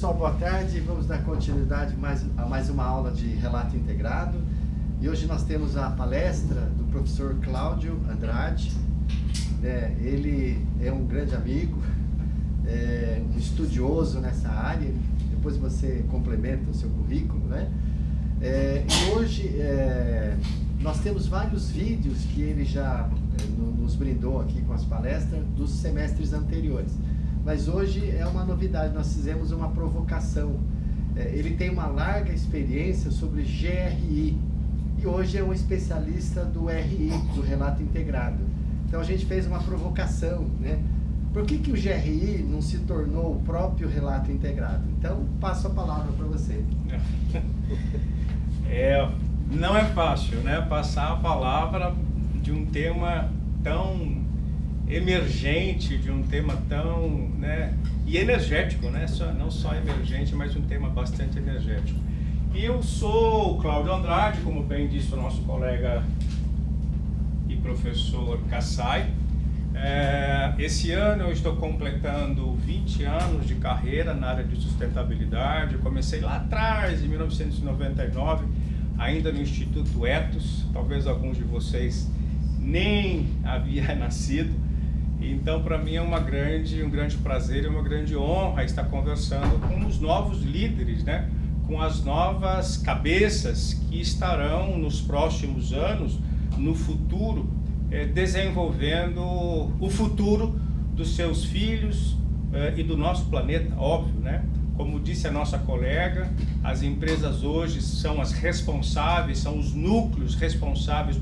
pessoal, boa tarde. Vamos dar continuidade a mais uma aula de relato integrado. E hoje nós temos a palestra do professor Cláudio Andrade. Ele é um grande amigo, um estudioso nessa área. Depois você complementa o seu currículo, né? E hoje nós temos vários vídeos que ele já nos brindou aqui com as palestras dos semestres anteriores. Mas hoje é uma novidade, nós fizemos uma provocação. Ele tem uma larga experiência sobre GRI e hoje é um especialista do RI, do Relato Integrado. Então a gente fez uma provocação, né? Por que o GRI não se tornou o próprio Relato Integrado? Então passo a palavra para você. Não é fácil, né? Passar a palavra de um tema tão emergente, de um tema tão, né, e energético, né? Não só emergente, mas um tema bastante energético. E eu sou o Cláudio Andrade, como bem disse o nosso colega e professor Kassai. Esse ano eu estou completando 20 anos de carreira na área de sustentabilidade. Eu comecei lá atrás, em 1999, ainda no Instituto Ethos. Talvez alguns de vocês nem havia nascido. Então, para mim é um grande prazer e uma grande honra estar conversando com os novos líderes, né? Com as novas cabeças que estarão nos próximos anos, no futuro, desenvolvendo o futuro dos seus filhos e do nosso planeta, óbvio, né? Como disse a nossa colega, as empresas hoje são as responsáveis, são os núcleos responsáveis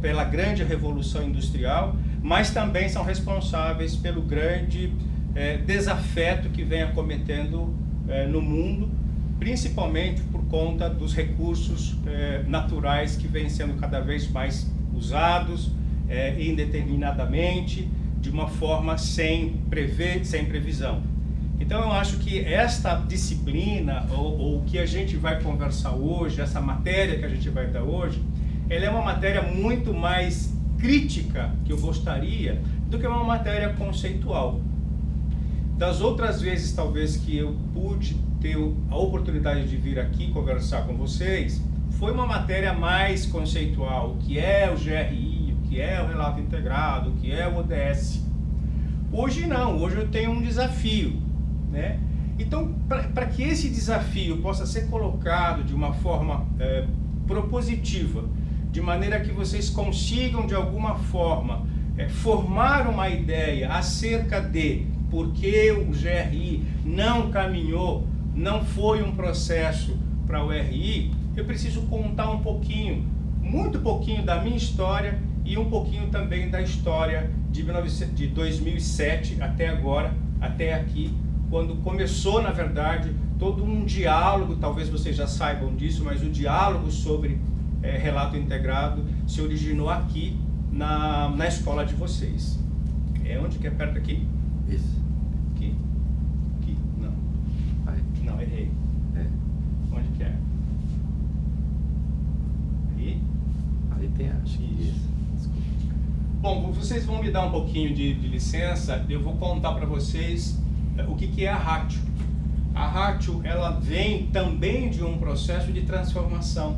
pela grande revolução industrial, mas também são responsáveis pelo grande desafeto que vem acometendo no mundo, principalmente por conta dos recursos naturais que vêm sendo cada vez mais usados indeterminadamente, de uma forma sem previsão. Então eu acho que esta disciplina, ou o que a gente vai conversar hoje, essa matéria que a gente vai dar hoje, ela é uma matéria muito mais crítica, que eu gostaria, do que uma matéria conceitual. Das outras vezes, talvez, que eu pude ter a oportunidade de vir aqui conversar com vocês, foi uma matéria mais conceitual, o que é o GRI, o que é o Relato Integrado, o que é o ODS. Hoje não, hoje eu tenho um desafio, né? Então, para que esse desafio possa ser colocado de uma forma propositiva, de maneira que vocês consigam, de alguma forma, formar uma ideia acerca de por que o GRI não caminhou, não foi um processo para o RI, eu preciso contar um pouquinho, muito pouquinho da minha história e um pouquinho também da história de 2007 até agora, até aqui, quando começou, na verdade, todo um diálogo, talvez vocês já saibam disso, mas o diálogo sobre Relato Integrado se originou aqui na escola de vocês. Onde que é? Perto aqui? Isso. Aqui? Aqui? Não. Aí. Não, errei. Onde que é? Aí? Aí tem, acho que isso. Desculpa. Bom, vocês vão me dar um pouquinho de licença, eu vou contar para vocês o que é a Ratio. A Ratio, ela vem também de um processo de transformação.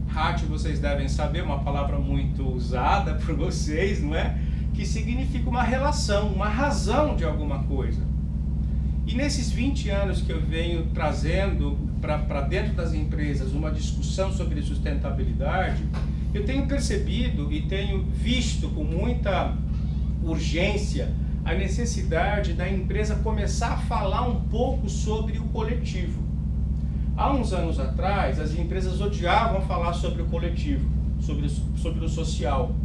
Ratio, vocês devem saber, uma palavra muito usada por vocês, não é? Que significa uma relação, uma razão de alguma coisa. E nesses 20 anos que eu venho trazendo para dentro das empresas uma discussão sobre sustentabilidade, eu tenho percebido e tenho visto com muita urgência a necessidade da empresa começar a falar um pouco sobre o coletivo. Há uns anos atrás, as empresas odiavam falar sobre o coletivo, sobre o social.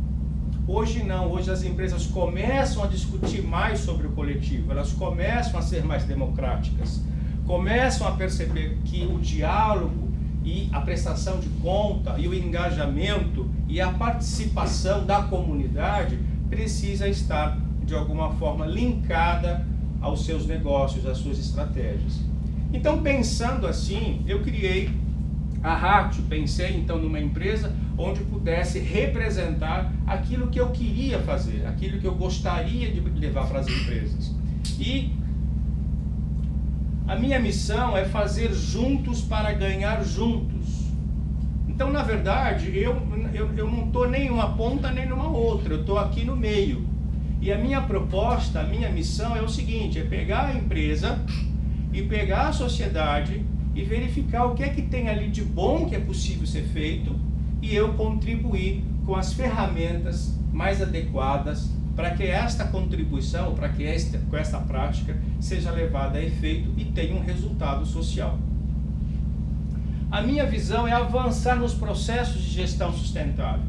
Hoje não, hoje as empresas começam a discutir mais sobre o coletivo, elas começam a ser mais democráticas, começam a perceber que o diálogo e a prestação de conta e o engajamento e a participação da comunidade precisa estar, de alguma forma, linkada aos seus negócios, às suas estratégias. Então, pensando assim, eu criei a Ratio, pensei então numa empresa onde pudesse representar aquilo que eu queria fazer, aquilo que eu gostaria de levar para as empresas. E A minha missão é fazer juntos para ganhar juntos. Então, na verdade, eu não estou nem numa ponta nem numa outra, eu estou aqui no meio. E a minha proposta, a minha missão é o seguinte, é pegar a empresa e pegar a sociedade e verificar o que é que tem ali de bom que é possível ser feito e eu contribuir com as ferramentas mais adequadas para que esta contribuição, para que com esta prática seja levada a efeito e tenha um resultado social. A minha visão é avançar nos processos de gestão sustentável.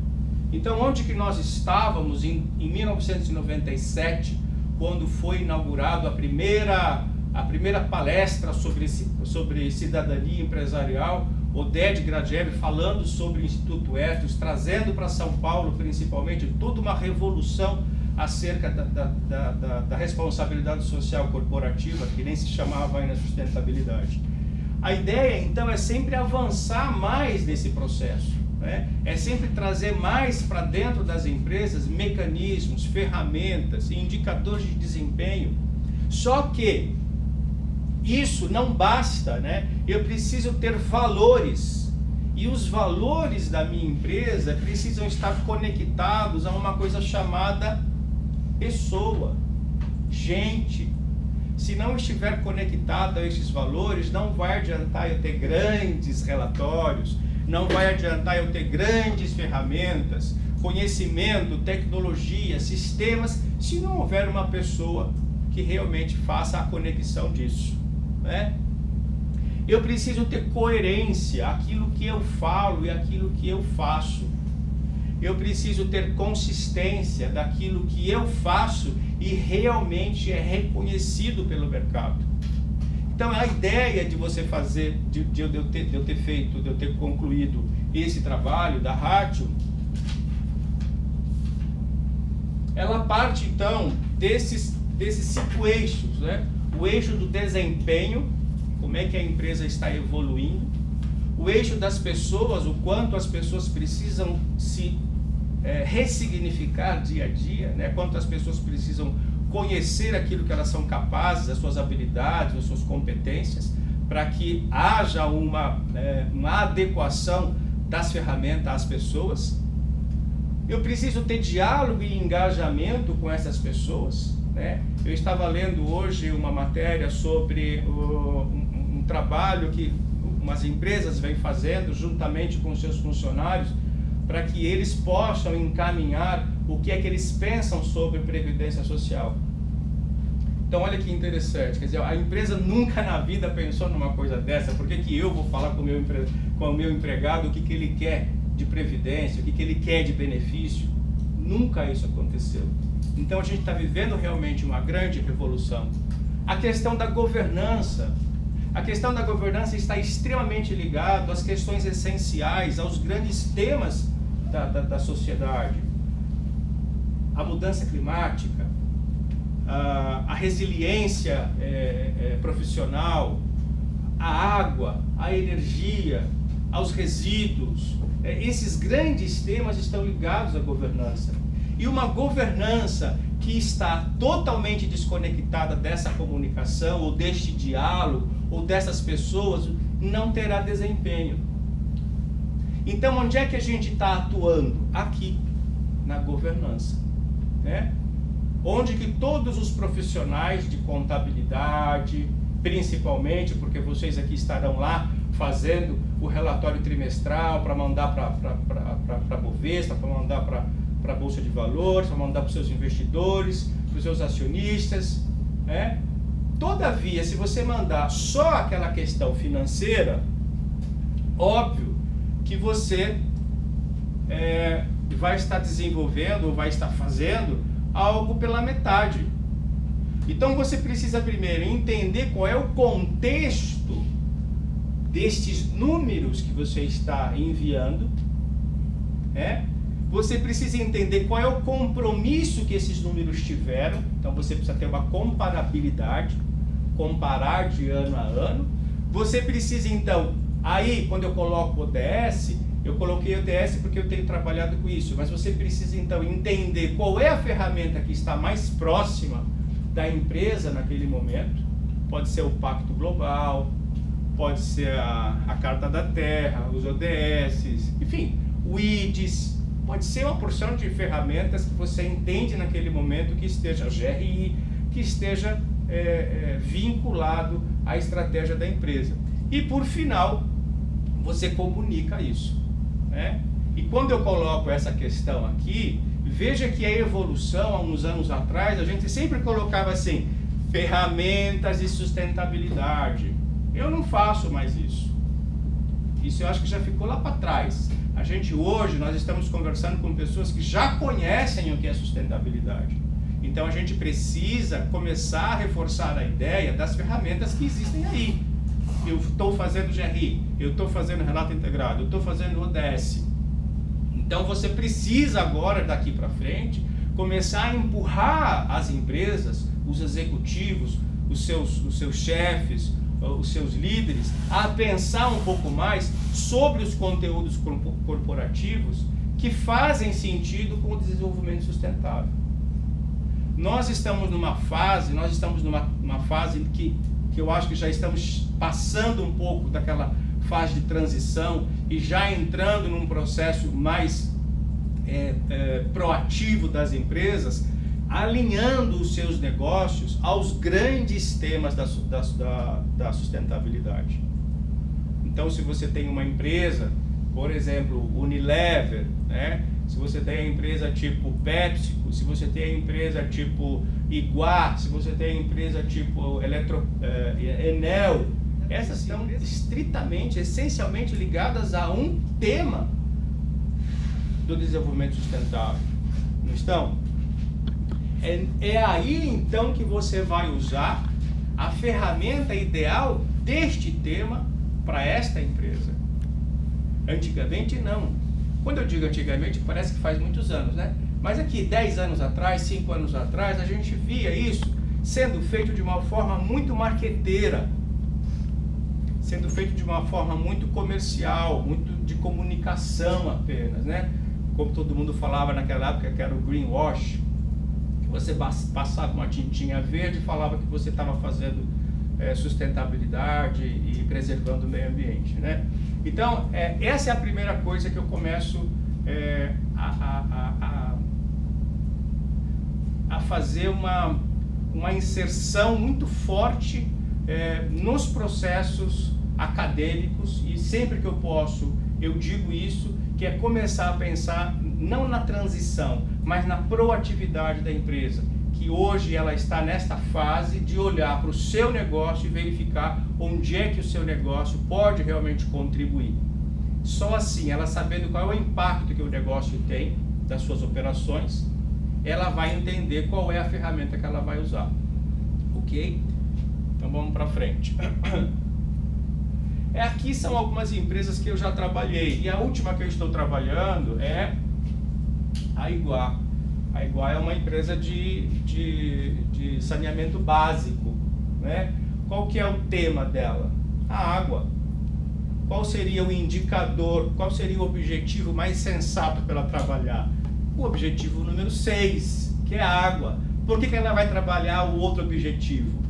Então, onde que nós estávamos em 1997, quando foi inaugurado a primeira palestra sobre cidadania empresarial, Oded Grajew falando sobre o Instituto Ethos, trazendo para São Paulo, principalmente, toda uma revolução acerca da responsabilidade social corporativa, que nem se chamava ainda sustentabilidade. A ideia, então, é sempre avançar mais nesse processo, né? É sempre trazer mais para dentro das empresas mecanismos, ferramentas e indicadores de desempenho. Só que isso não basta, né? Eu preciso ter valores. E os valores da minha empresa precisam estar conectados a uma coisa chamada pessoa, gente. Se não estiver conectado a esses valores, não vai adiantar eu ter grandes relatórios, não vai adiantar eu ter grandes ferramentas, conhecimento, tecnologia, sistemas, se não houver uma pessoa que realmente faça a conexão disso, né? Eu preciso ter coerência, aquilo que eu falo e aquilo que eu faço. Eu preciso ter consistência daquilo que eu faço e realmente é reconhecido pelo mercado. Então a ideia de você fazer, de eu ter concluído esse trabalho da Ratio, ela parte então desses 5 eixos, né? O eixo do desempenho, como é que a empresa está evoluindo, o eixo das pessoas, o quanto as pessoas precisam se ressignificar dia a dia, né? Quanto as pessoas precisam conhecer aquilo que elas são capazes, as suas habilidades, as suas competências, para que haja uma adequação das ferramentas às pessoas. Eu preciso ter diálogo e engajamento com essas pessoas, né? Eu estava lendo hoje uma matéria sobre um trabalho que umas empresas vêm fazendo juntamente com seus funcionários para que eles possam encaminhar o que é que eles pensam sobre previdência social. Então olha que interessante, quer dizer, a empresa nunca na vida pensou numa coisa dessa. Por que eu vou falar com o meu empregado o que ele quer de previdência, o que ele quer de benefício? Nunca isso aconteceu. Então a gente está vivendo realmente uma grande revolução. A questão da governança está extremamente ligada às questões essenciais, aos grandes temas da sociedade. A mudança climática, a resiliência profissional, a água, a energia, aos resíduos. Esses grandes temas estão ligados à governança. E uma governança que está totalmente desconectada dessa comunicação, ou deste diálogo, ou dessas pessoas, não terá desempenho. Então, onde é que a gente está atuando? Aqui, na governança, né? Onde que todos os profissionais de contabilidade, principalmente, porque vocês aqui estarão lá fazendo o relatório trimestral para mandar para a Bovespa, para mandar para a Bolsa de Valores, para mandar para os seus investidores, para os seus acionistas, né? Todavia, se você mandar só aquela questão financeira, óbvio que você vai estar desenvolvendo ou vai estar fazendo algo pela metade. Então você precisa primeiro entender qual é o contexto destes números que você está enviando, né? Você precisa entender qual é o compromisso que esses números tiveram. Então você precisa ter uma comparabilidade, comparar de ano a ano. Você precisa então, aí quando eu coloco o ODS, eu coloquei o ODS porque eu tenho trabalhado com isso, mas você precisa então entender qual é a ferramenta que está mais próxima da empresa naquele momento. Pode ser o Pacto Global, pode ser a Carta da Terra, os ODS, enfim, o IDES, pode ser uma porção de ferramentas que você entende naquele momento que esteja GRI, que esteja vinculado à estratégia da empresa. E por final, você comunica isso, né? E quando eu coloco essa questão aqui, veja que a evolução, há uns anos atrás, a gente sempre colocava assim, ferramentas de sustentabilidade. Eu não faço mais isso. Isso eu acho que já ficou lá para trás. A gente hoje, nós estamos conversando com pessoas que já conhecem o que é sustentabilidade. Então a gente precisa começar a reforçar a ideia das ferramentas que existem aí. Eu estou fazendo GRI, eu estou fazendo relato integrado, eu estou fazendo ODS. Então você precisa agora, daqui para frente, começar a empurrar as empresas, os executivos, os seus chefes, os seus líderes, a pensar um pouco mais sobre os conteúdos corporativos que fazem sentido com o desenvolvimento sustentável. Nós estamos numa fase, que eu acho que já estamos passando um pouco daquela fase de transição e já entrando num processo mais proativo das empresas, alinhando os seus negócios aos grandes temas da sustentabilidade. Então, se você tem uma empresa, por exemplo, Unilever, né? Se você tem a empresa tipo PepsiCo, se você tem a empresa tipo Iguá, se você tem a empresa tipo Enel, essas estão estritamente, essencialmente ligadas a um tema do desenvolvimento sustentável. Não estão? É aí então que você vai usar a ferramenta ideal deste tema para esta empresa. Antigamente não. Quando eu digo antigamente, parece que faz muitos anos, né? Mas aqui 10 anos atrás, 5 anos atrás, a gente via isso sendo feito de uma forma muito marqueteira, sendo feito de uma forma muito comercial, muito de comunicação apenas, né? Como todo mundo falava naquela época, que era o greenwash. Você passava uma tintinha verde e falava que você estava fazendo sustentabilidade e preservando o meio ambiente, né? Então, essa é a primeira coisa que eu começo a fazer uma inserção muito forte nos processos acadêmicos, e sempre que eu posso, eu digo isso, que é começar a pensar não na transição, mas na proatividade da empresa, que hoje ela está nesta fase de olhar para o seu negócio e verificar onde é que o seu negócio pode realmente contribuir. Só assim, ela sabendo qual é o impacto que o negócio tem das suas operações, ela vai entender qual é a ferramenta que ela vai usar. Ok? Então vamos para frente. Aqui são algumas empresas que eu já trabalhei, e a última que eu estou trabalhando é a Iguá. A Iguá é uma empresa de saneamento básico, né? Qual que é o tema dela? A água. Qual seria o indicador, qual seria o objetivo mais sensato para ela trabalhar? O objetivo número 6, que é a água. Por que ela vai trabalhar o outro objetivo?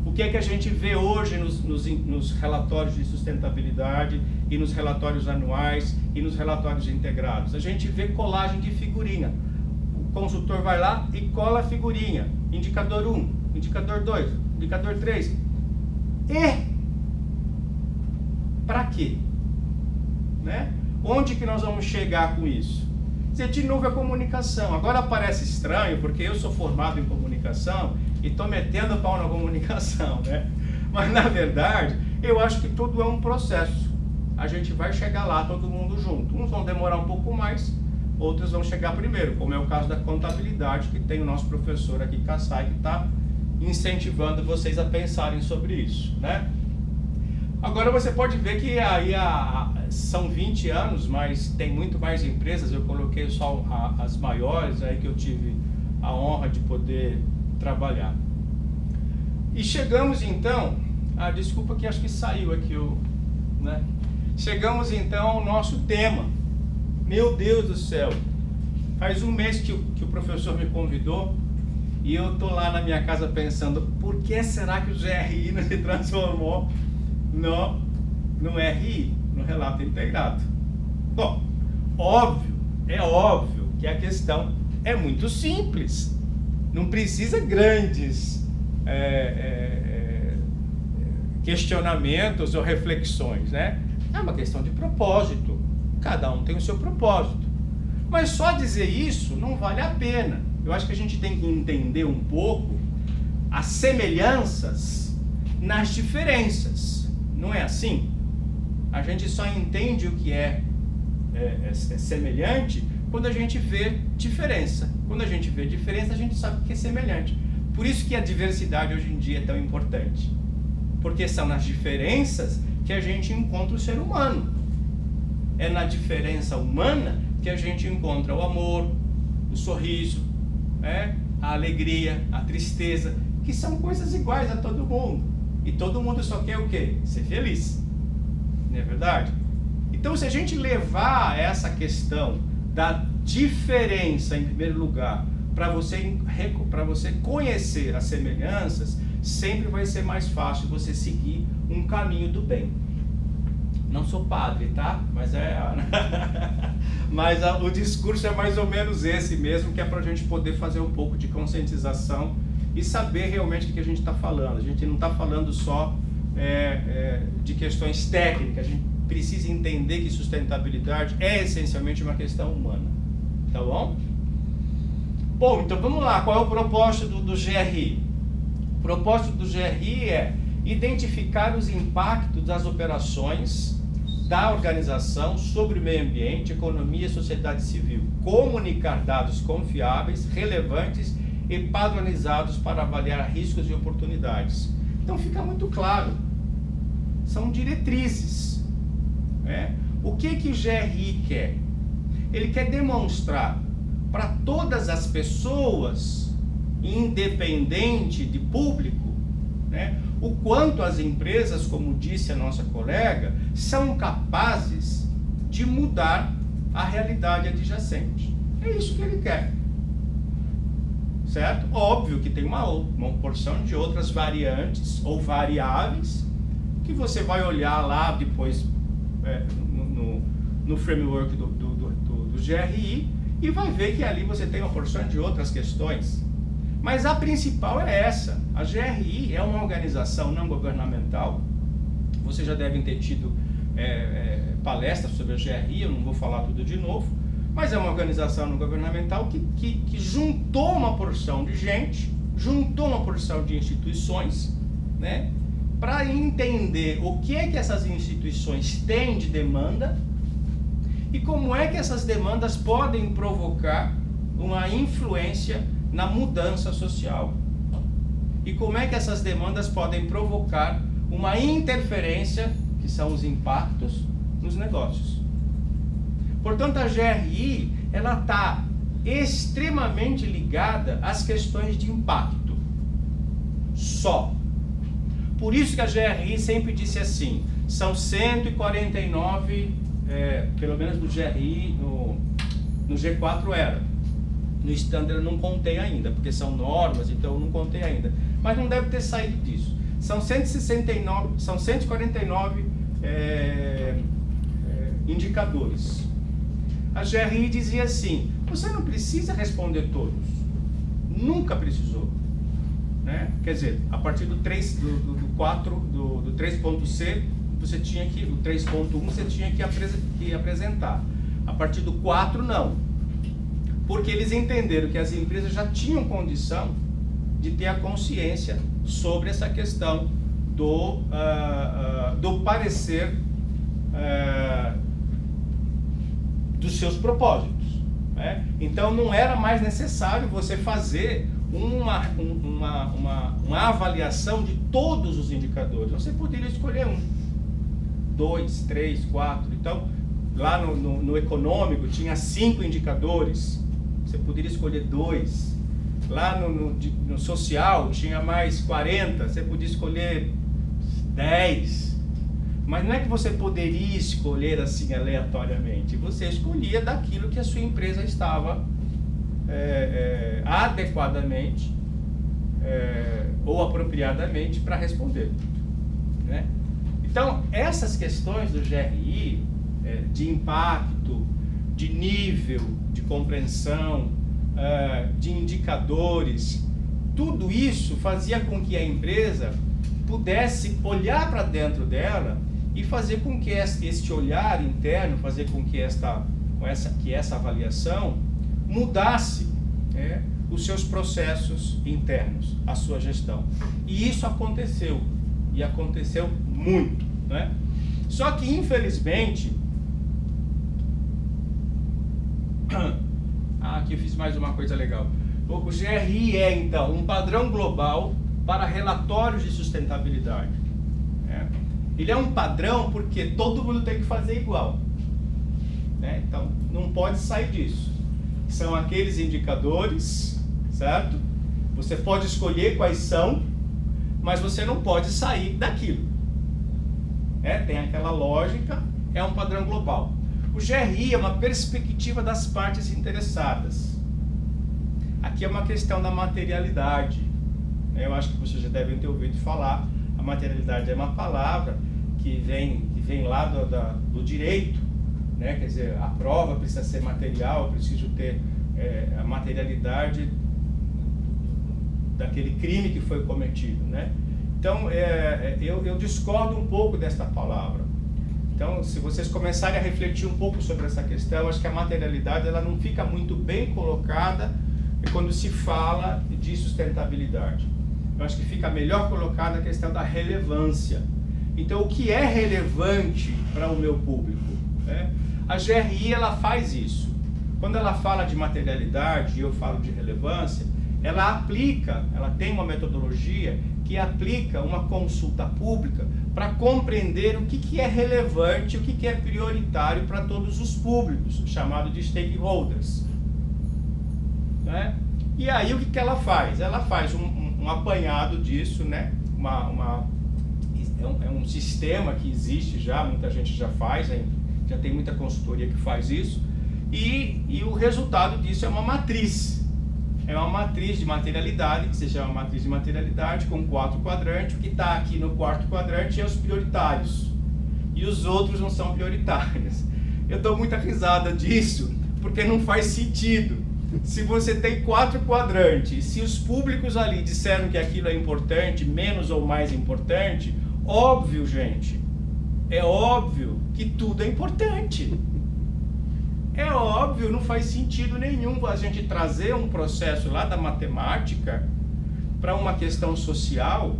O que é que a gente vê hoje nos relatórios de sustentabilidade e nos relatórios anuais e nos relatórios integrados? A gente vê colagem de figurinha. O consultor vai lá e cola a figurinha. Indicador 1, indicador 2, indicador 3. E para quê? Né? Onde que nós vamos chegar com isso? De novo a comunicação. Agora parece estranho, porque eu sou formado em comunicação e estou metendo pau na comunicação, né? Mas na verdade, eu acho que tudo é um processo. A gente vai chegar lá todo mundo junto. Uns vão demorar um pouco mais, outros vão chegar primeiro, como é o caso da contabilidade, que tem o nosso professor aqui, Kassai, que está incentivando vocês a pensarem sobre isso, né? Agora você pode ver que aí são 20 anos, mas tem muito mais empresas. Eu coloquei só as maiores aí que eu tive a honra de poder trabalhar. E chegamos então, desculpa que acho que saiu aqui né? Chegamos então ao nosso tema. Meu Deus do céu, faz um mês que o professor me convidou E eu tô lá na minha casa pensando, por que será que o GRI não se transformou no RI, no relato integrado? Bom, é óbvio que a questão é muito simples. Não precisa grandes questionamentos ou reflexões, né? É uma questão de propósito. Cada um tem o seu propósito. Mas só dizer isso não vale a pena. Eu acho que a gente tem que entender um pouco as semelhanças nas diferenças. Não é assim? A gente só entende o que é semelhante quando a gente vê diferença. Quando a gente vê diferença, a gente sabe o que é semelhante. Por isso que a diversidade hoje em dia é tão importante. Porque são nas diferenças que a gente encontra o ser humano. É na diferença humana que a gente encontra o amor, o sorriso, a alegria, a tristeza, que são coisas iguais a todo mundo. E todo mundo só quer o quê? Ser feliz. Não é verdade? Então, se a gente levar essa questão da diferença em primeiro lugar, para você conhecer as semelhanças, sempre vai ser mais fácil você seguir um caminho do bem. Não sou padre, tá? Mas o discurso é mais ou menos esse mesmo, que é para a gente poder fazer um pouco de conscientização e saber realmente o que a gente está falando. A gente não está falando só de questões técnicas, a gente precisa entender que sustentabilidade é essencialmente uma questão humana. Tá bom? Bom, então vamos lá. Qual é o propósito do GRI? O propósito do GRI é identificar os impactos das operações da organização sobre o meio ambiente, economia e sociedade civil, comunicar dados confiáveis, relevantes e padronizados para avaliar riscos e oportunidades. Então fica muito claro, são diretrizes. O que o GRI quer? Ele quer demonstrar para todas as pessoas, independente de público, o quanto as empresas, como disse a nossa colega, são capazes de mudar a realidade adjacente. É isso que ele quer. Certo? Óbvio que tem uma porção de outras variantes ou variáveis que você vai olhar lá depois no framework do GRI e vai ver que ali você tem uma porção de outras questões. Mas a principal é essa. A GRI é uma organização não governamental. Vocês já devem ter tido palestras sobre a GRI, eu não vou falar tudo de novo, mas é uma organização não governamental que juntou uma porção de gente, juntou uma porção de instituições, para entender o que é que essas instituições têm de demanda e como é que essas demandas podem provocar uma influência na mudança social. E como é que essas demandas podem provocar uma interferência, que são os impactos, nos negócios. Portanto, a GRI, ela está extremamente ligada às questões de impacto. Só. Por isso que a GRI sempre disse assim, são 149, pelo menos no GRI, no G4 era. No Standard eu não contei ainda, porque são normas, então eu não contei ainda. Mas não deve ter saído disso. São 149 indicadores. A GRI dizia assim, você não precisa responder todos. Nunca precisou. Quer dizer, a partir do 3.C, você tinha que, o 3.1 você tinha que apresentar. A partir do 4, não. Porque eles entenderam que as empresas já tinham condição de ter a consciência sobre essa questão do parecer dos seus propósitos. Então não era mais necessário você fazer uma avaliação de todos os indicadores. Você poderia escolher 1, 2, 3, 4. Então, lá no econômico tinha 5 indicadores. Você poderia escolher 2. Lá no social tinha mais 40. Você podia escolher 10. Mas não é que você poderia escolher assim aleatoriamente. Você escolhia daquilo que a sua empresa estava adequadamente ou apropriadamente para responder, né? Então, essas questões do GRI, de impacto, de nível, de compreensão, de indicadores, tudo isso fazia com que a empresa pudesse olhar para dentro dela e fazer com que este olhar interno, fazer com que essa avaliação mudasse os seus processos internos, a sua gestão. E isso aconteceu, e aconteceu muito, né? Só que, infelizmente, aqui eu fiz mais uma coisa legal. O GRI é, então, um padrão global para relatórios de sustentabilidade. Ele é um padrão porque todo mundo tem que fazer igual, né? Então, não pode sair disso. São aqueles indicadores, certo? Você pode escolher quais são, mas você não pode sair daquilo. Tem aquela lógica, é um padrão global. O GRI é uma perspectiva das partes interessadas. Aqui é uma questão da materialidade. Eu acho que vocês já devem ter ouvido falar. A materialidade é uma palavra que vem lá do direito, né? Quer dizer, a prova precisa ser material, eu preciso ter a materialidade daquele crime que foi cometido, né? Então, eu discordo um pouco desta palavra. Então, se vocês começarem a refletir um pouco sobre essa questão, eu acho que a materialidade ela não fica muito bem colocada quando se fala de sustentabilidade. Eu acho que fica melhor colocada a questão da relevância. Então, o que é relevante para o meu público, né? A GRI, ela faz isso. Quando ela fala de materialidade e eu falo de relevância, ela tem uma metodologia que aplica uma consulta pública para compreender o que é relevante, o que é prioritário para todos os públicos, chamado de stakeholders, né? E aí o que ela faz? Ela faz um apanhado disso, né? É um sistema que existe já, muita gente já faz, já tem muita consultoria que faz isso, e o resultado disso é uma matriz. É uma matriz de materialidade, que se chama matriz de materialidade, com 4 quadrantes. O que está aqui no 4º quadrante é os prioritários, e os outros não são prioritários. Eu dou muita risada disso, porque não faz sentido. Se você tem 4 quadrantes, se os públicos ali disseram que aquilo é importante, menos ou mais importante, óbvio, gente, é óbvio que tudo é importante. É óbvio, não faz sentido nenhum a gente trazer um processo lá da matemática para uma questão social,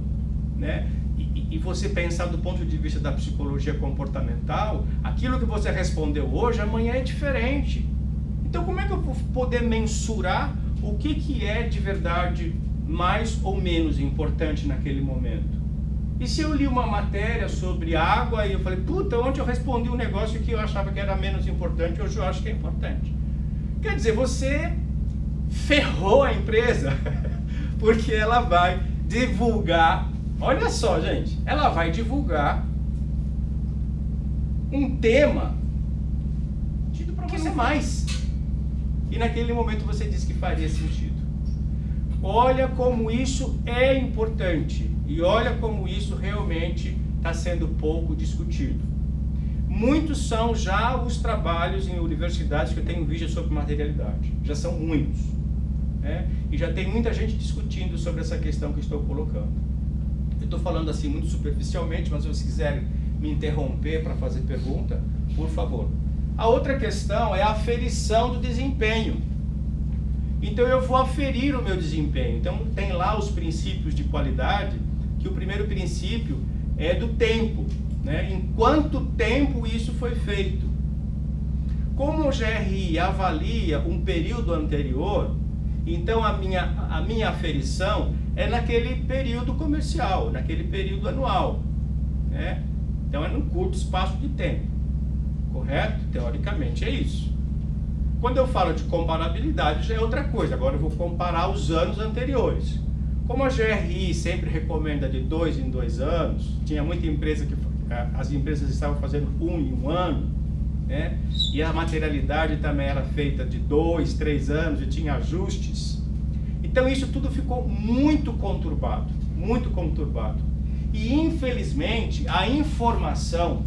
né? E você pensar do ponto de vista da psicologia comportamental, aquilo que você respondeu hoje, amanhã é diferente. Então, como é que eu vou poder mensurar o que é de verdade mais ou menos importante naquele momento? E se eu li uma matéria sobre água e eu falei, puta, ontem eu respondi um negócio que eu achava que era menos importante, hoje eu acho que é importante. Quer dizer, você ferrou a empresa, porque ela vai divulgar, olha só, gente, ela vai divulgar um tema tido para você mais. E naquele momento você disse que faria sentido. Olha como isso é importante. E olha como isso realmente está sendo pouco discutido. Muitos são já os trabalhos em universidades que eu tenho visto sobre materialidade. Já são muitos, né? E já tem muita gente discutindo sobre essa questão que estou colocando. Eu estou falando assim muito superficialmente, mas se vocês quiserem me interromper para fazer pergunta, por favor. A outra questão é a aferição do desempenho. Então eu vou aferir o meu desempenho. Então tem lá os princípios de qualidade, que o primeiro princípio é do tempo, né? Em quanto tempo isso foi feito. Como o GRI avalia um período anterior, então a minha aferição é naquele período comercial, naquele período anual, né? Então é num curto espaço de tempo, correto? Teoricamente é isso. Quando eu falo de comparabilidade já é outra coisa, agora eu vou comparar os anos anteriores. Como a GRI sempre recomenda de 2 em 2 anos, tinha muita empresa que as empresas estavam fazendo 1 em 1 ano, né? E a materialidade também era feita de 2, 3 anos e tinha ajustes. Então isso tudo ficou muito conturbado, muito conturbado. E infelizmente a informação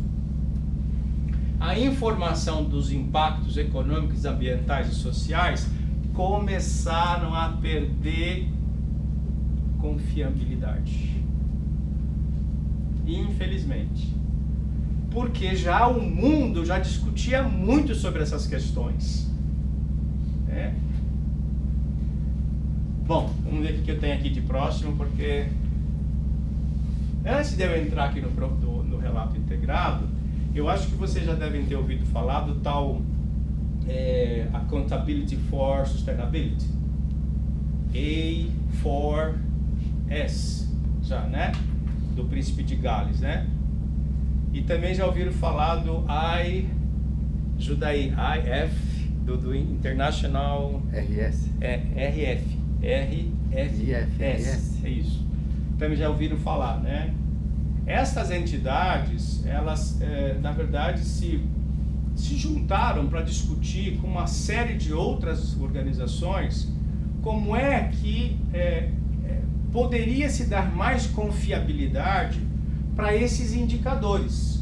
dos impactos econômicos, ambientais e sociais começaram a perder confiabilidade. Infelizmente. Porque já o mundo já discutia muito sobre essas questões. Bom, vamos ver o que eu tenho aqui de próximo, porque antes de eu entrar aqui no relato integrado, eu acho que vocês já devem ter ouvido falar do tal Accountability for Sustainability, A4S, já, né? Do Príncipe de Gales, né? E também já ouviram falar do IF, do International... RS? RFS, é isso. Também já ouviram falar, né? Essas entidades, elas, na verdade, se juntaram para discutir com uma série de outras organizações como é que poderia se dar mais confiabilidade para esses indicadores.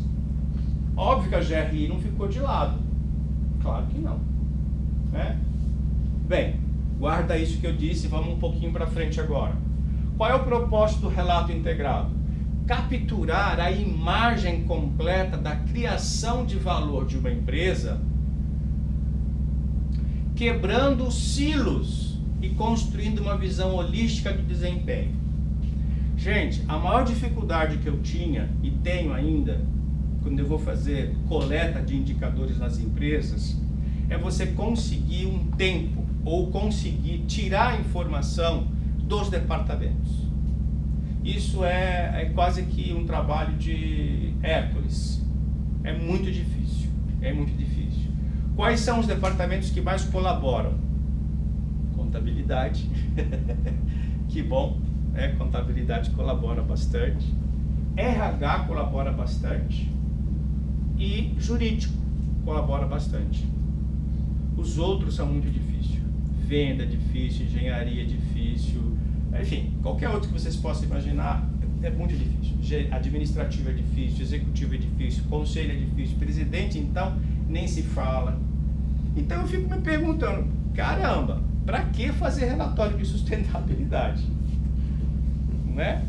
Óbvio que a GRI não ficou de lado. Claro que não. Né? Bem, guarda isso que eu disse e vamos um pouquinho para frente agora. Qual é o propósito do relato integrado? Capturar a imagem completa da criação de valor de uma empresa, quebrando os silos e construindo uma visão holística de desempenho. Gente, a maior dificuldade que eu tinha e tenho ainda, quando eu vou fazer coleta de indicadores nas empresas, é você conseguir um tempo ou conseguir tirar a informação dos departamentos. Isso é quase que um trabalho de Hércules. É muito difícil, é muito difícil. Quais são os departamentos que mais colaboram? Contabilidade, que bom, contabilidade colabora bastante, RH colabora bastante e jurídico colabora bastante. Os outros são muito difíceis. Venda é difícil, engenharia é difícil, enfim, qualquer outro que vocês possam imaginar é muito difícil. Administrativo é difícil, executivo é difícil, conselho é difícil, presidente então nem se fala. Então eu fico me perguntando, caramba, para que fazer relatório de sustentabilidade? Não é?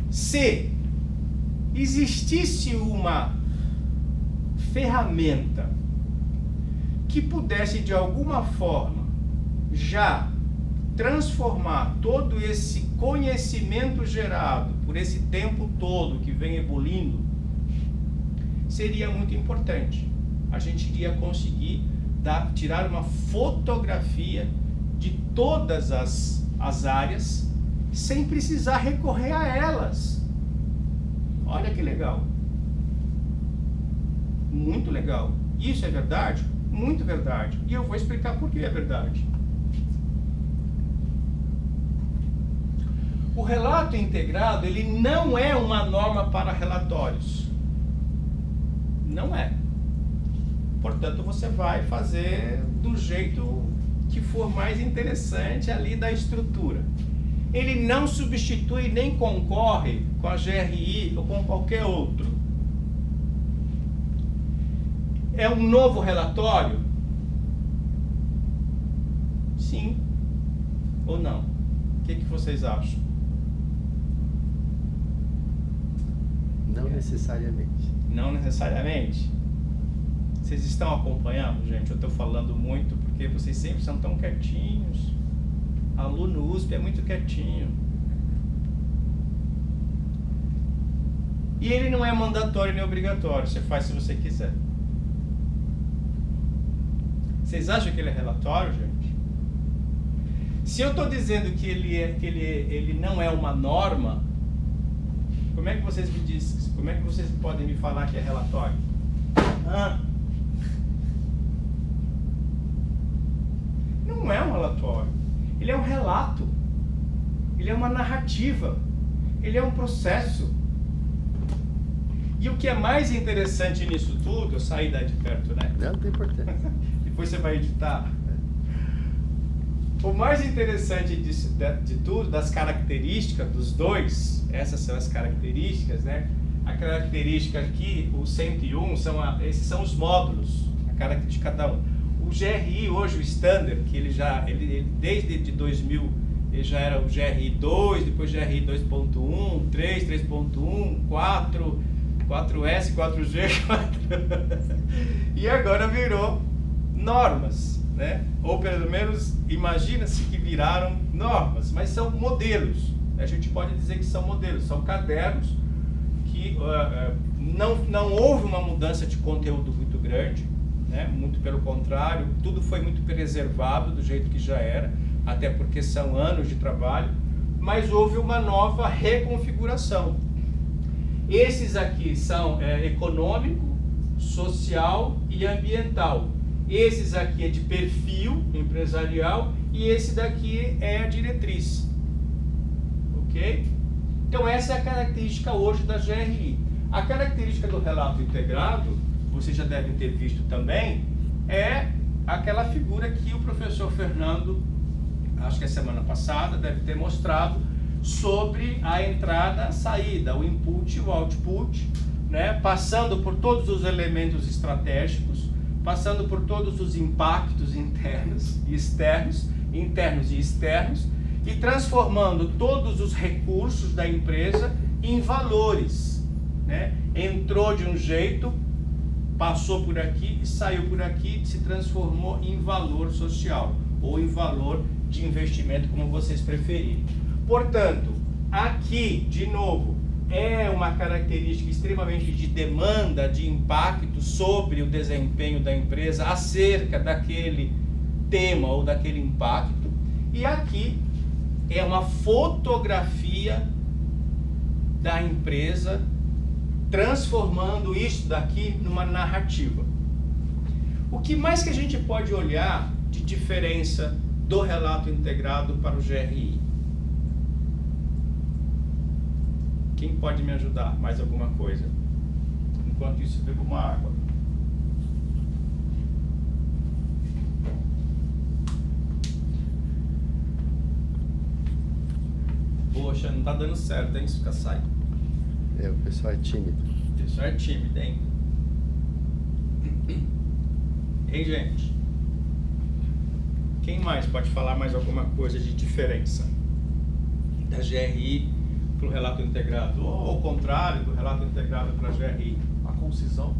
Se existisse uma ferramenta que pudesse de alguma forma já transformar todo esse conhecimento gerado por esse tempo todo que vem evoluindo, seria muito importante. A gente iria conseguir tirar uma fotografia de todas as áreas sem precisar recorrer a elas. Olha que legal. Muito legal. Isso é verdade? Muito verdade. E eu vou explicar por que é verdade. O relato integrado, ele não é uma norma para relatórios. Não é. Portanto, você vai fazer do jeito que for mais interessante ali da estrutura. Ele não substitui nem concorre com a GRI ou com qualquer outro. É um novo relatório? Sim ou não? O que vocês acham? Não necessariamente. Não necessariamente? Vocês estão acompanhando, gente? Eu estou falando muito porque vocês sempre são tão quietinhos. Aluno USP é muito quietinho. E ele não é mandatório nem obrigatório. Você faz se você quiser. Vocês acham que ele é relatório, gente? Se eu estou dizendo que ele não é uma norma, como é que vocês me dizem? Como é que vocês podem me falar que é relatório? Não é um relatório. Ele é um relato. Ele é uma narrativa. Ele é um processo. E o que é mais interessante nisso tudo, eu saí daí de perto, né? Não tem importância. Depois você vai editar. O mais interessante de tudo, das características dos dois, essas são as características, né? A característica aqui, o 101, esses são os módulos, a característica de cada um. O GRI hoje, o Standard, que ele desde de 2000, ele já era o GRI 2, depois GRI 2.1, 3, 3.1, 4, 4S, 4G, 4... e agora virou normas, né? Ou pelo menos imagina-se que viraram normas, mas são modelos. A gente pode dizer que são modelos, são cadernos que não houve uma mudança de conteúdo muito grande, né? Muito pelo contrário, tudo foi muito preservado do jeito que já era, até porque são anos de trabalho, mas houve uma nova reconfiguração. Esses aqui são econômico, social e ambiental. Esses aqui é de perfil empresarial e esse daqui é a diretriz. Ok? Então essa é a característica hoje da GRI. A característica do relato integrado, vocês já devem ter visto também, é aquela figura que o professor Fernando, acho que a semana passada, deve ter mostrado sobre a entrada, a saída, o input e o output, né? Passando por todos os elementos estratégicos, passando por todos os impactos internos e externos, e transformando todos os recursos da empresa em valores, né? Entrou de um jeito, passou por aqui e saiu por aqui, se transformou em valor social ou em valor de investimento, como vocês preferirem. Portanto, aqui, de novo, é uma característica extremamente de demanda, de impacto sobre o desempenho da empresa acerca daquele tema ou daquele impacto. E aqui é uma fotografia da empresa transformando isso daqui numa narrativa. O que mais que a gente pode olhar de diferença do relato integrado para o GRI? Quem pode me ajudar? Mais alguma coisa? Enquanto isso, eu bebo uma água. Poxa, não tá dando certo, hein? Isso fica sai. O pessoal é tímido. O pessoal é tímido, hein? Hein, gente? Quem mais pode falar mais alguma coisa de diferença da GRI para o relato integrado? Ou ao contrário, do relato integrado para a GRI? A concisão.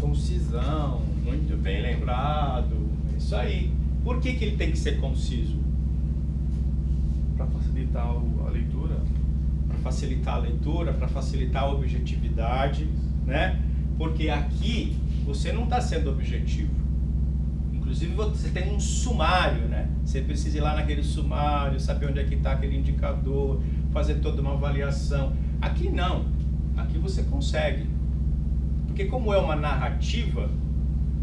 Concisão, muito bem lembrado. É isso aí. Por que ele tem que ser conciso? Para facilitar a leitura. Para facilitar a leitura, para facilitar a objetividade, né? Porque aqui você não está sendo objetivo. Inclusive você tem um sumário, né? Você precisa ir lá naquele sumário, saber onde é que está aquele indicador, fazer toda uma avaliação. Aqui não. Aqui você consegue. Porque como é uma narrativa,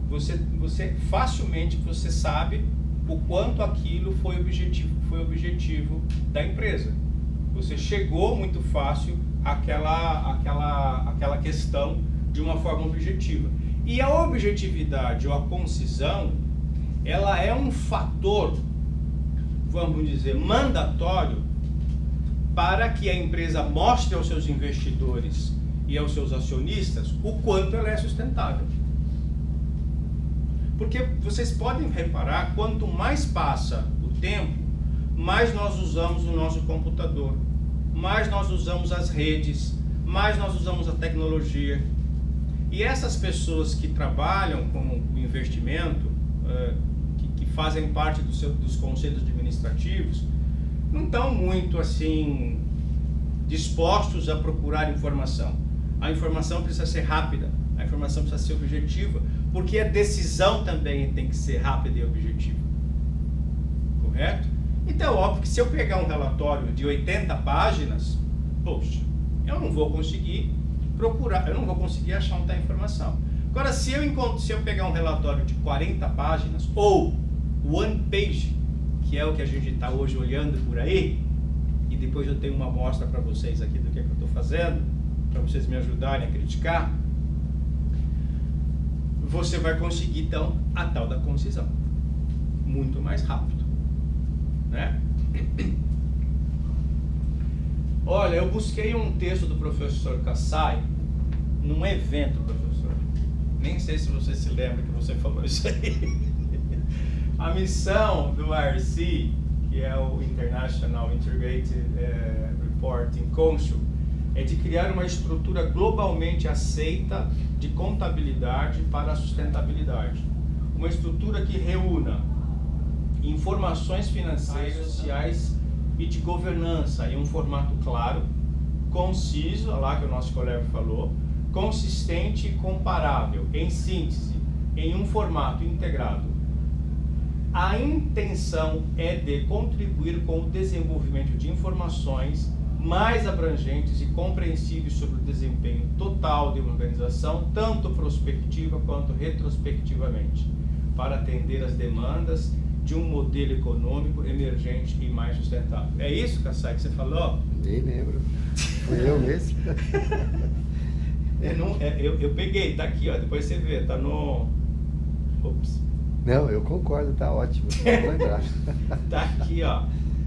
você facilmente você sabe o quanto aquilo foi objetivo da empresa. Você chegou muito fácil àquela questão de uma forma objetiva. E a objetividade ou a concisão, ela é um fator, vamos dizer, mandatório para que a empresa mostre aos seus investidores e aos seus acionistas o quanto ela é sustentável. Porque vocês podem reparar, quanto mais passa o tempo, mais nós usamos o nosso computador, mais nós usamos as redes, mais nós usamos a tecnologia. E essas pessoas que trabalham com o investimento, que fazem parte dos conselhos administrativos, não estão muito assim dispostos a procurar informação. A informação precisa ser rápida, a informação precisa ser objetiva, porque a decisão também tem que ser rápida e objetiva. Correto? Então, óbvio que se eu pegar um relatório de 80 páginas, poxa, eu não vou conseguir procurar, eu não vou conseguir achar onde está a informação. Agora, se eu pegar um relatório de 40 páginas, ou one page, que é o que a gente está hoje olhando por aí, e depois eu tenho uma amostra para vocês aqui do que eu estou fazendo, para vocês me ajudarem a criticar, você vai conseguir, então, a tal da concisão. Muito mais rápido. né? Olha, eu busquei um texto do professor Kassai num evento, professor. Nem sei se você se lembra que você falou isso aí. A missão do IRC, que é o International Integrated Reporting Council, é de criar uma estrutura globalmente aceita de contabilidade para a sustentabilidade. Uma estrutura que reúna informações financeiras, sociais e de governança em um formato claro, conciso, lá que o nosso colega falou, consistente e comparável, em síntese, em um formato integrado. A intenção é de contribuir com o desenvolvimento de informações mais abrangentes e compreensíveis sobre o desempenho total de uma organização, tanto prospectiva quanto retrospectivamente, para atender às demandas de um modelo econômico emergente e mais sustentável. É isso, Kassai, que você falou? Nem lembro. Foi eu mesmo. Eu peguei, tá aqui, ó, depois você vê, tá no... Ops. Não, eu concordo, tá ótimo. Vou lembrar. Tá aqui, ó.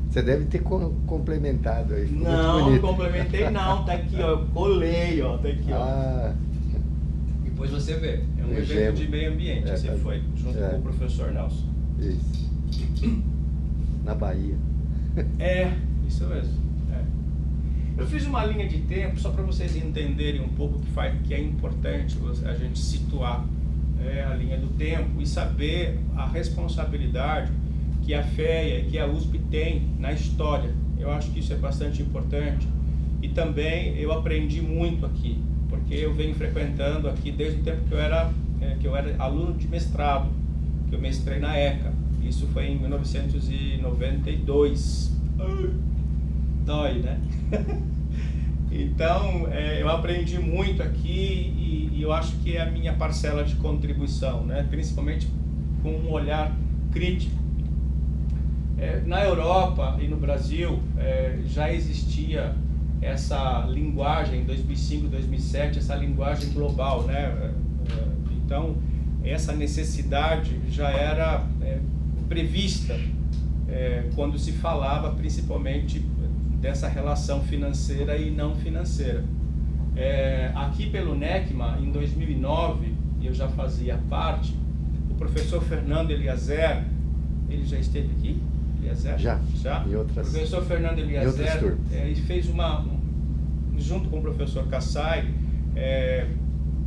Você deve ter complementado aí. Não, não complementei não, tá aqui, ó. Eu colei, ó, tá aqui, ó. Depois você vê. É um evento de meio ambiente, você foi junto com o professor Nelson. Isso. Na Bahia. Isso mesmo. Eu fiz uma linha de tempo só para vocês entenderem um pouco que é importante a gente situar a linha do tempo e saber a responsabilidade que a FEA e que a USP tem na história. Eu acho que isso é bastante importante e também eu aprendi muito aqui, porque eu venho frequentando aqui desde o tempo que eu era aluno de mestrado, que eu mestrei na ECA. Isso foi em 1992. Dói, né? Então, eu aprendi muito aqui e eu acho que é a minha parcela de contribuição, né? Principalmente com um olhar crítico. Na Europa e no Brasil já existia essa linguagem, em 2005, 2007, essa linguagem global, né? Então, essa necessidade já era prevista quando se falava principalmente dessa relação financeira e não financeira. Aqui pelo NECMA, em 2009, eu já fazia parte, o professor Fernando Eliezer, ele já esteve aqui? Eliezer? Já. Em outras, o professor Fernando Eliezer fez junto com o professor Kassai,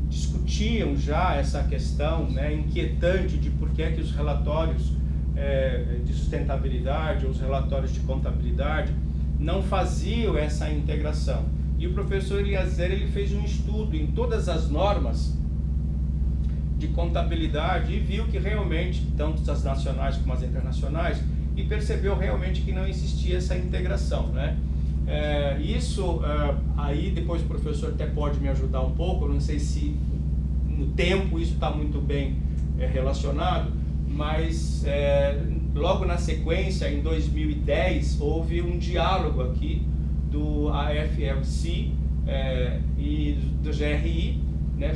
discutiam já essa questão, né, inquietante de por que os relatórios de sustentabilidade ou os relatórios de contabilidade não faziam essa integração. E o professor Eliezer ele fez um estudo em todas as normas de contabilidade e viu que realmente, tanto as nacionais como as internacionais, e percebeu realmente que não existia essa integração, né? Aí depois o professor até pode me ajudar um pouco, não sei se no tempo isso está muito bem relacionado, mas logo na sequência, em 2010, houve um diálogo aqui do AFLC e do GRI, né,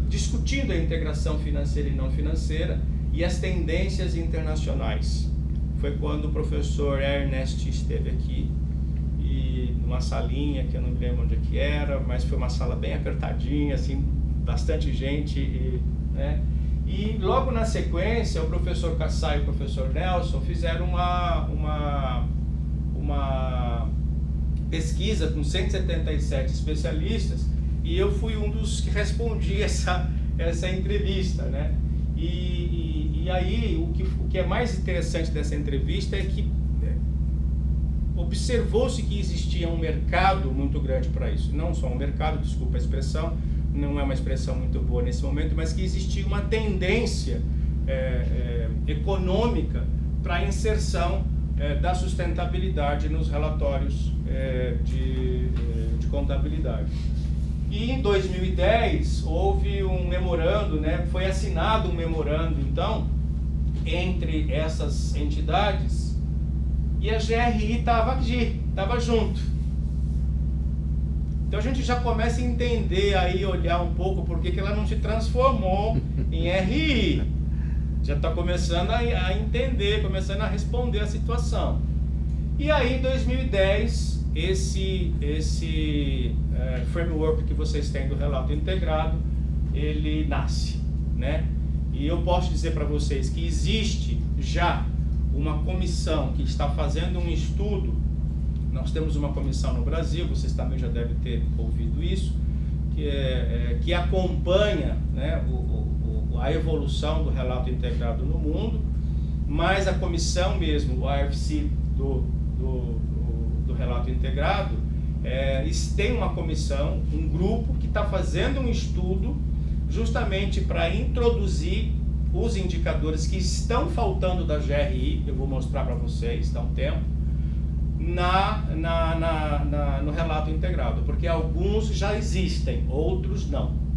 discutindo a integração financeira e não financeira e as tendências internacionais. Foi quando o professor Ernest esteve aqui, e numa salinha que eu não me lembro onde é que era, mas foi uma sala bem apertadinha, assim, bastante gente, né? E logo na sequência, o professor Kassai e o professor Nelson fizeram uma pesquisa com 177 especialistas e eu fui um dos que respondi essa entrevista, né? E aí, o que é mais interessante dessa entrevista é que observou-se que existia um mercado muito grande para isso. Não só um mercado, desculpa a expressão, não é uma expressão muito boa nesse momento, mas que existia uma tendência econômica para a inserção da sustentabilidade nos relatórios de contabilidade. E em 2010 houve um memorando, né, foi assinado um memorando, então, entre essas entidades, e a GRI estava junto. Então a gente já começa a entender aí, olhar um pouco por que ela não se transformou em RI. Já está começando a entender, começando a responder a situação. E aí, em 2010, esse framework que vocês têm do relato integrado, ele nasce, né? E eu posso dizer para vocês que existe já uma comissão que está fazendo um estudo. Nós temos uma comissão no Brasil, vocês também já devem ter ouvido isso, que acompanha, né, a evolução do relato integrado no mundo, mas a comissão mesmo, o AFC do relato integrado, tem uma comissão, um grupo que está fazendo um estudo justamente para introduzir os indicadores que estão faltando da GRI, eu vou mostrar para vocês, dá um tempo, no relato integrado, porque alguns já existem, outros não.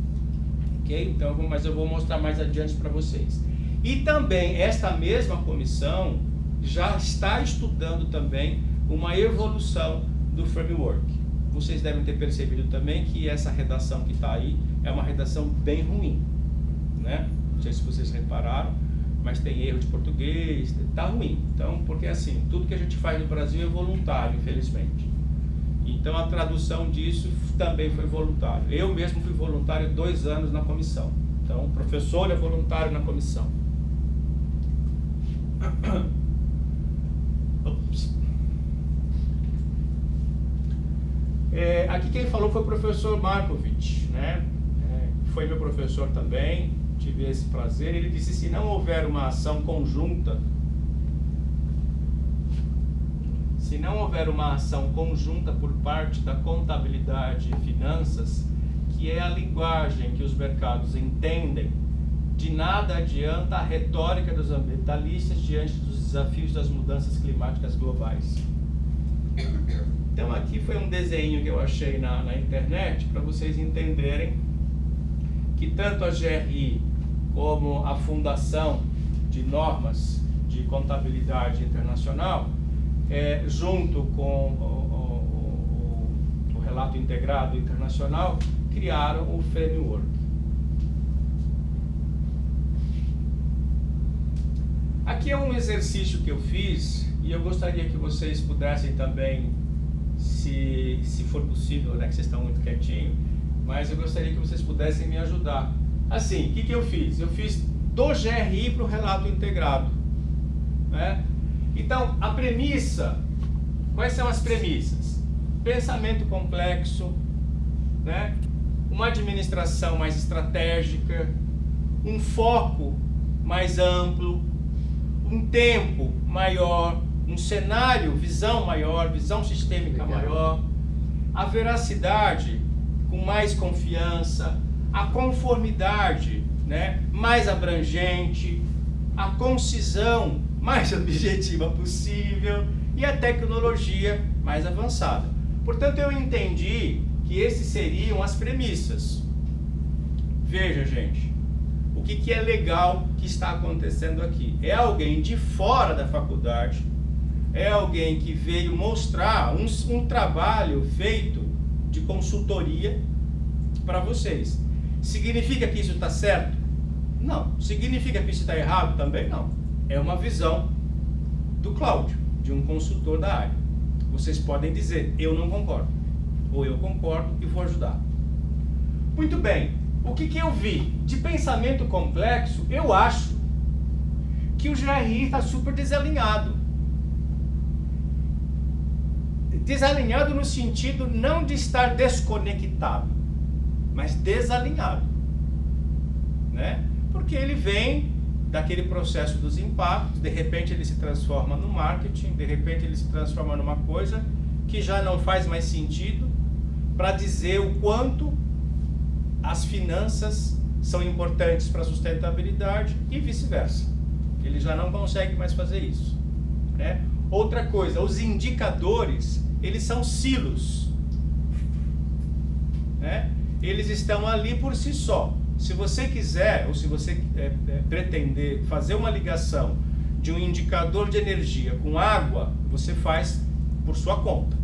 Ok? Então, mas eu vou mostrar mais adiante para vocês. E também, esta mesma comissão já está estudando também uma evolução do framework. Vocês devem ter percebido também que essa redação que está aí é uma redação bem ruim, né? Não sei se vocês repararam, mas tem erro de português, está ruim. Então, porque assim, tudo que a gente faz no Brasil é voluntário, infelizmente. Então, a tradução disso também foi voluntário. Eu mesmo fui voluntário 2 anos na comissão. Então, o professor é voluntário na comissão. Aqui quem falou foi o professor Markovic, né? Foi meu professor também, tive esse prazer. Ele disse: se não houver uma ação conjunta, por parte da contabilidade e finanças, que é a linguagem que os mercados entendem, de nada adianta a retórica dos ambientalistas diante dos desafios das mudanças climáticas globais. Então aqui foi um desenho que eu achei na internet para vocês entenderem que tanto a GRI como a Fundação de Normas de Contabilidade Internacional, junto com o Relato Integrado Internacional, criaram o framework. Aqui é um exercício que eu fiz e eu gostaria que vocês pudessem também, se for possível, né, que vocês estão muito quietinhos, mas eu gostaria que vocês pudessem me ajudar. Assim, o que eu fiz? Eu fiz do GRI para o relato integrado, né? Então, a premissa, quais são as premissas? Pensamento complexo, né? Uma administração mais estratégica, um foco mais amplo, um tempo maior, um cenário, visão maior, visão sistêmica maior, a veracidade com mais confiança, a conformidade, né, mais abrangente, a concisão mais objetiva possível e a tecnologia mais avançada. Portanto, eu entendi que esses seriam as premissas. Veja, gente, o que é legal que está acontecendo aqui? É alguém de fora da faculdade, é alguém que veio mostrar um trabalho feito de consultoria para vocês. Significa que isso está certo? Não. Significa que isso está errado? Também não. É uma visão do Cláudio, de um consultor da área. Vocês podem dizer: eu não concordo, ou eu concordo e vou ajudar. Muito bem. O que eu vi? De pensamento complexo, eu acho que o GRI está super desalinhado. Desalinhado no sentido não de estar desconectado, mas desalinhado, né? Porque ele vem daquele processo dos impactos, de repente ele se transforma no marketing, de repente ele se transforma numa coisa que já não faz mais sentido para dizer o quanto as finanças são importantes para a sustentabilidade e vice-versa. Ele já não consegue mais fazer isso, né? Outra coisa, os indicadores, eles são silos, né? Eles estão ali por si só. Se você quiser, ou se você pretender fazer uma ligação de um indicador de energia com água, você faz por sua conta.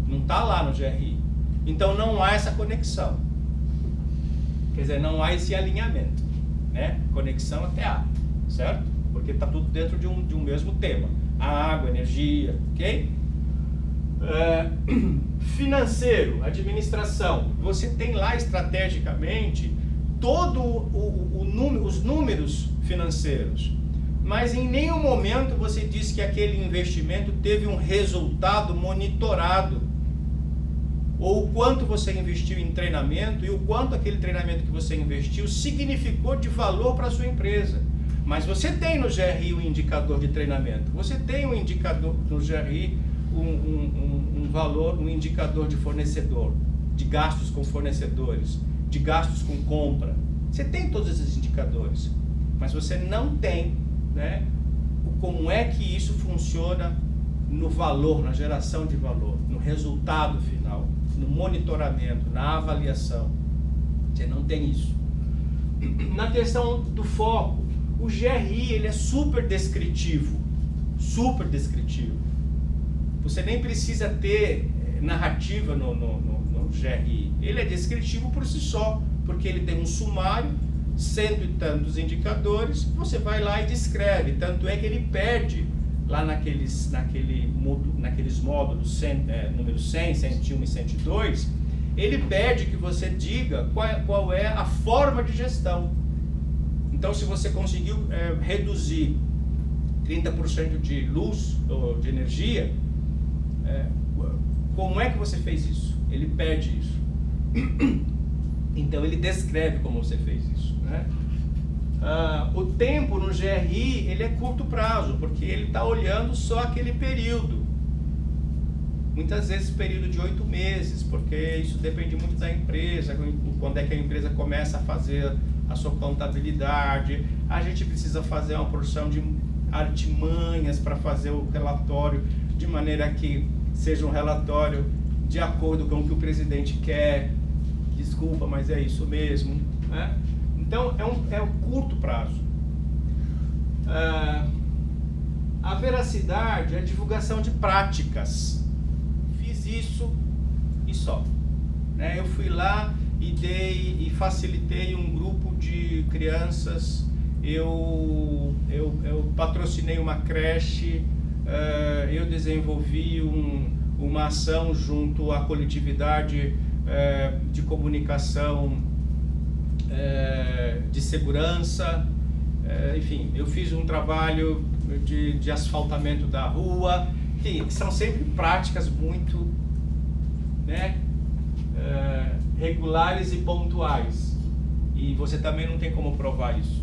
Não está lá no GRI. Então não há essa conexão. Quer dizer, não há esse alinhamento. né? Conexão até A, certo? Porque está tudo dentro de um mesmo tema. A água, energia, ok? Financeiro, administração. Você tem lá estrategicamente todo os números financeiros, mas em nenhum momento você diz que aquele investimento teve um resultado monitorado, ou o quanto você investiu em treinamento e o quanto aquele treinamento que você investiu significou de valor para a sua empresa. Mas você tem no GRI um indicador de treinamento, você tem um indicador no GRI, um valor, um indicador de fornecedor, de gastos com fornecedores, de gastos com compra. Você tem todos esses indicadores, mas você não tem, né, como é que isso funciona no valor, na geração de valor, no resultado final, no monitoramento, na avaliação. Você não tem isso. Na questão do foco, o GRI ele é super descritivo, super descritivo. Você nem precisa ter narrativa no GRI. Ele é descritivo por si só, porque ele tem um sumário, cento e tantos indicadores, você vai lá e descreve. Tanto é que ele pede lá naqueles módulos número 100, 101 e 102, ele pede que você diga qual é a forma de gestão. Então, se você conseguiu reduzir 30% de luz ou de energia, como é que você fez isso? Ele pede isso. Então, ele descreve como você fez isso, né? O tempo no GRI ele é curto prazo, porque ele está olhando só aquele período. Muitas vezes período de 8 meses, porque isso depende muito da empresa, quando é que a empresa começa a fazer a sua contabilidade. A gente precisa fazer uma porção de artimanhas para fazer o relatório de maneira que seja um relatório de acordo com o que o presidente quer. Desculpa, mas é isso mesmo, né? Então é um curto prazo. A veracidade é a divulgação de práticas. Fiz isso e só, né? Eu fui lá e facilitei um grupo de crianças, eu patrocinei uma creche, eu desenvolvi uma ação junto à coletividade de comunicação de segurança, enfim, eu fiz um trabalho de asfaltamento da rua. Enfim, são sempre práticas muito, né, regulares e pontuais, e você também não tem como provar isso,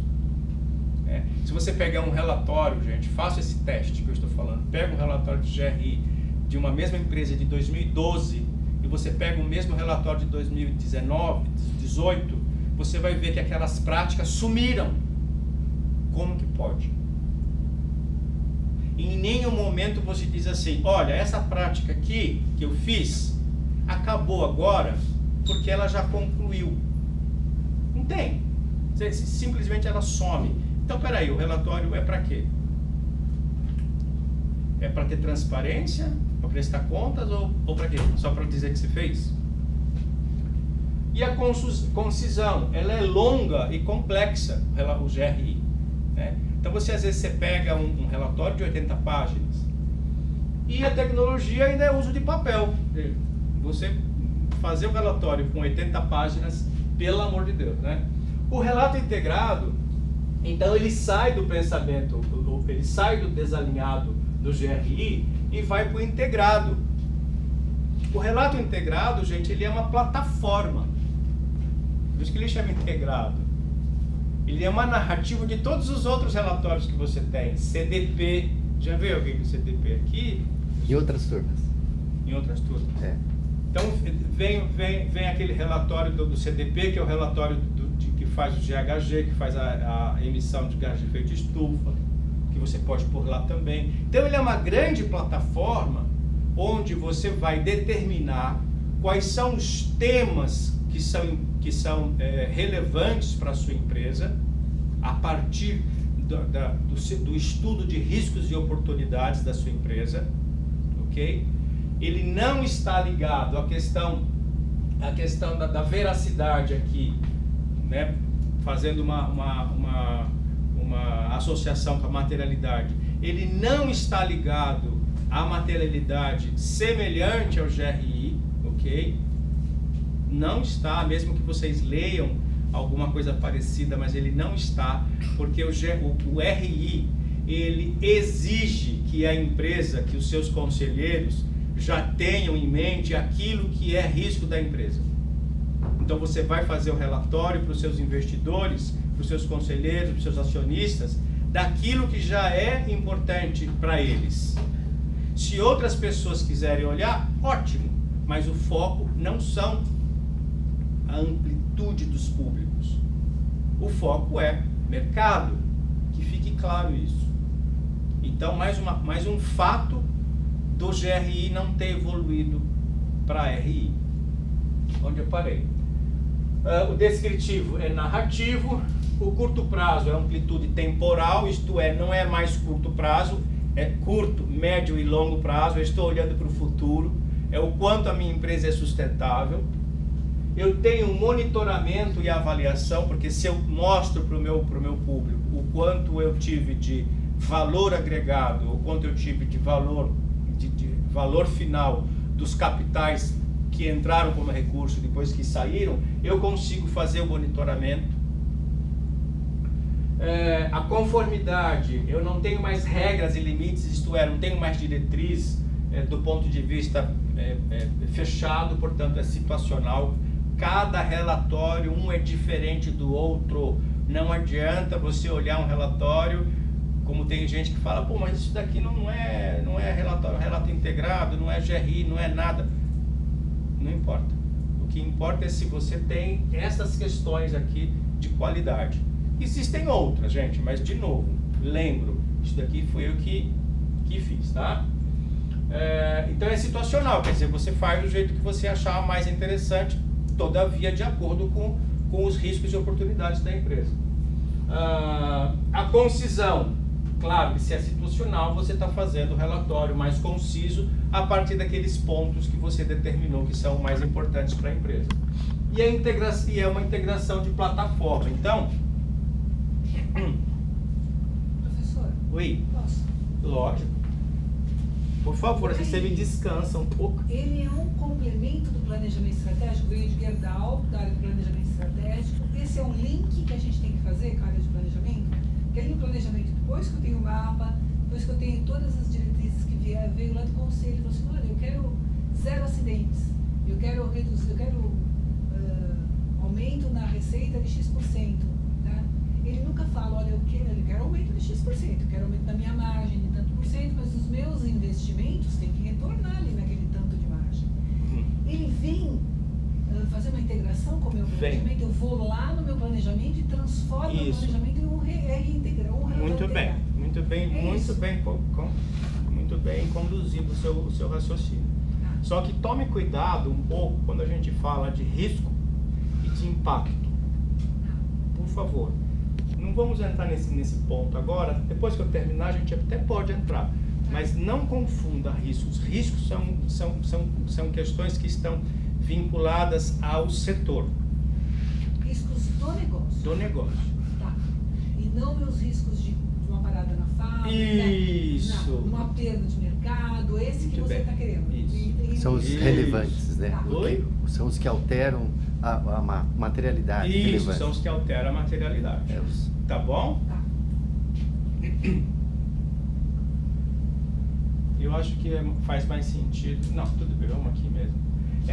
né? Se você pegar um relatório, gente, faça esse teste que eu estou falando, pega um relatório de GRI de uma mesma empresa de 2012 e você pega o mesmo relatório de 2019, 2018, você vai ver que aquelas práticas sumiram. Como que pode? Em nenhum momento você diz assim, olha, essa prática aqui que eu fiz acabou agora porque ela já concluiu. Não tem. Simplesmente ela some. Então, peraí, o relatório é para quê? É para ter transparência? Para prestar contas ou para quê? Só para dizer que você fez? E a concisão, ela é longa e complexa, o GRI, né? Então às vezes você pega um relatório de 80 páginas e a tecnologia ainda é uso de papel. Você fazer um relatório com 80 páginas, pelo amor de Deus, né? O relato integrado, então ele sai do pensamento, ele sai do desalinhado do GRI e vai para o integrado. O relato integrado, gente, ele é uma plataforma. Por isso que ele chama integrado. Ele é uma narrativa de todos os outros relatórios que você tem. CDP, já veio alguém do CDP aqui? Em outras turmas. Em outras turmas. Então vem aquele relatório do CDP, que é o relatório que faz o GHG, que faz a emissão de gás de efeito estufa, que você pode pôr lá também. Então ele é uma grande plataforma onde você vai determinar quais são os temas que são relevantes para a sua empresa a partir do estudo de riscos e oportunidades da sua empresa, ok? Ele não está ligado à questão da veracidade aqui, né? fazendo uma associação com a materialidade, ele não está ligado à materialidade semelhante ao GRI, ok? Não está, mesmo que vocês leiam alguma coisa parecida, mas ele não está, porque o RI, ele exige que a empresa, que os seus conselheiros já tenham em mente aquilo que é risco da empresa. Então você vai fazer o relatório para os seus investidores, para os seus conselheiros, para os seus acionistas, daquilo que já é importante para eles. Se outras pessoas quiserem olhar, ótimo, mas o foco não são a amplitude dos públicos. O foco é mercado, que fique claro isso. Então, mais um fato do GRI não ter evoluído para RI. Onde eu parei? O descritivo é narrativo, o curto prazo é amplitude temporal, isto é, não é mais curto prazo, é curto, médio e longo prazo, eu estou olhando para o futuro, é o quanto a minha empresa é sustentável. Eu tenho um monitoramento e avaliação, porque se eu mostro para o meu público o quanto eu tive de valor agregado, o quanto eu tive de valor final dos capitais que entraram como recurso depois que saíram, eu consigo fazer o monitoramento. A conformidade, eu não tenho mais regras e limites, isto é, não tenho mais diretriz do ponto de vista fechado, portanto é situacional. Cada relatório, um é diferente do outro. Não adianta você olhar um relatório, como tem gente que fala, pô, mas isso daqui não é relato integrado, não é GRI, não é nada. Não importa. O que importa é se você tem essas questões aqui de qualidade. Existem outras, gente, mas de novo, lembro, isso daqui foi eu que fiz, tá? Então é situacional, quer dizer, você faz do jeito que você achar mais interessante, todavia de acordo com os riscos e oportunidades da empresa. A concisão, claro que se é situacional, você está fazendo o relatório mais conciso a partir daqueles pontos que você determinou que são mais importantes para a empresa. E é uma integração de plataforma. Então, professor, oi, posso? Lógico. Por favor, assim você me descansa um pouco. Ele é um complemento do planejamento estratégico, veio de Gerdau, da área de planejamento estratégico. Esse é um link que a gente tem que fazer com a área de planejamento. Porque ali no planejamento, depois que eu tenho o mapa, depois que eu tenho todas as diretrizes que veio lá do conselho, falou assim, olha, eu quero 0 acidentes, eu quero reduzir, aumento na receita de X%. Tá? Ele nunca fala, olha, eu quero aumento de X%, eu quero aumento da minha margem de tanto por cento, mas os meus investimentos têm que retornar ali naquele tanto de margem. Ele vem fazer uma integração com o meu planejamento, eu vou lá no meu planejamento e transformo o planejamento em um reintegrar, um muito bem, muito bem conduzido o seu raciocínio. Só que tome cuidado um pouco quando a gente fala de risco e de impacto. Por favor, não vamos entrar nesse ponto agora. Depois que eu terminar, a gente até pode entrar. Mas não confunda riscos. Riscos são questões que estão vinculadas ao setor. Riscos do negócio. Do negócio. Tá. E não meus riscos de uma parada na fábrica. Isso. Não, uma perda de mercado, esse que você está querendo. Isso. São os relevantes, né? Tá. Oi? São os que alteram a materialidade. Isso, relevante. são os que alteram a materialidade. Tá bom? Tá. Eu acho que faz mais sentido. Não, tudo bem, vamos aqui mesmo.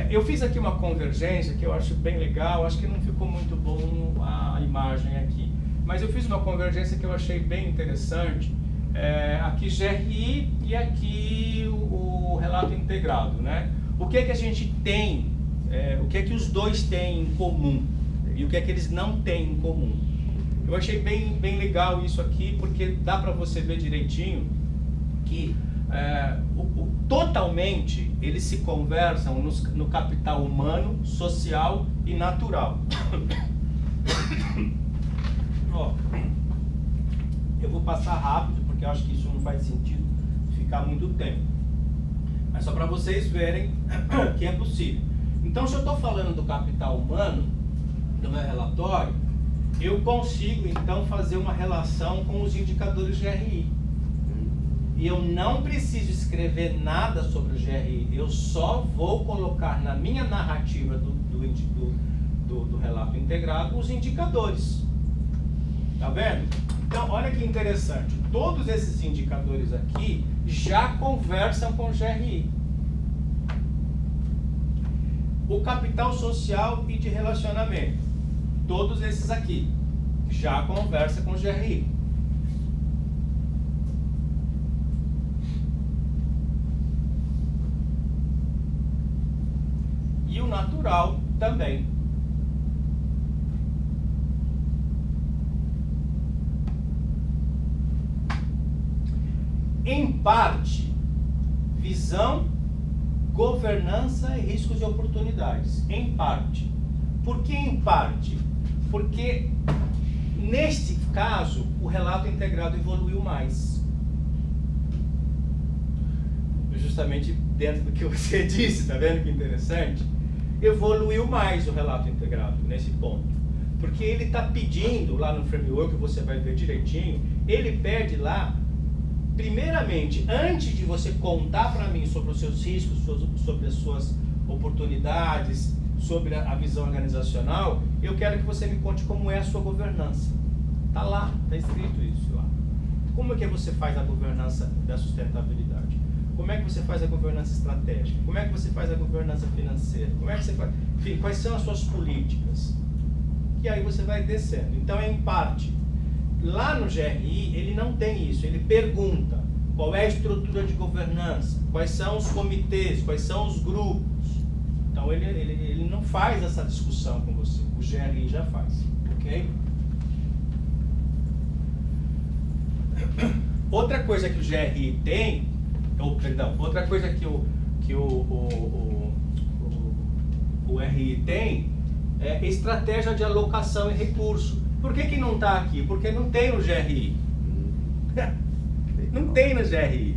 Eu fiz aqui uma convergência que eu acho bem legal, acho que não ficou muito bom a imagem aqui. Mas eu fiz uma convergência que eu achei bem interessante. Aqui GRI e aqui o relato integrado, né? O que é que a gente tem, o que é que os dois têm em comum e o que é que eles não têm em comum. Eu achei bem legal isso aqui, porque dá para você ver direitinho que totalmente eles se conversam no capital humano, social e natural. Ó, eu vou passar rápido porque eu acho que isso não faz sentido ficar muito tempo, mas só para vocês verem que é possível. Então, se eu estou falando do capital humano no meu relatório, eu consigo então fazer uma relação com os indicadores GRI. E eu não preciso escrever nada sobre o GRI, eu só vou colocar na minha narrativa do relato integrado os indicadores. Tá vendo? Então, olha que interessante, todos esses indicadores aqui já conversam com o GRI. O capital social e de relacionamento, todos esses aqui já conversam com o GRI. E o natural também. Em parte, visão, governança e riscos e oportunidades. Em parte. Por que em parte? Porque, neste caso, o relato integrado evoluiu mais. Justamente dentro do que você disse, tá vendo que interessante? Evoluiu mais o relato integrado nesse ponto. Porque ele está pedindo, lá no framework, você vai ver direitinho, ele pede lá, primeiramente, antes de você contar para mim sobre os seus riscos, sobre as suas oportunidades, sobre a visão organizacional, eu quero que você me conte como é a sua governança. Está lá, está escrito isso lá. Como é que você faz a governança da sustentabilidade? Como é que você faz a governança estratégica? Como é que você faz a governança financeira? Como é que você faz? Enfim, quais são as suas políticas? E aí você vai descendo. Então, é em parte. Lá no GRI, ele não tem isso. Ele pergunta qual é a estrutura de governança, quais são os comitês, quais são os grupos. Então, ele não faz essa discussão com você. O GRI já faz. Ok? Outra coisa que o GRI tem, outra coisa que o RI tem é estratégia de alocação e recurso. Por que não está aqui? Porque não tem no GRI. Não tem no GRI.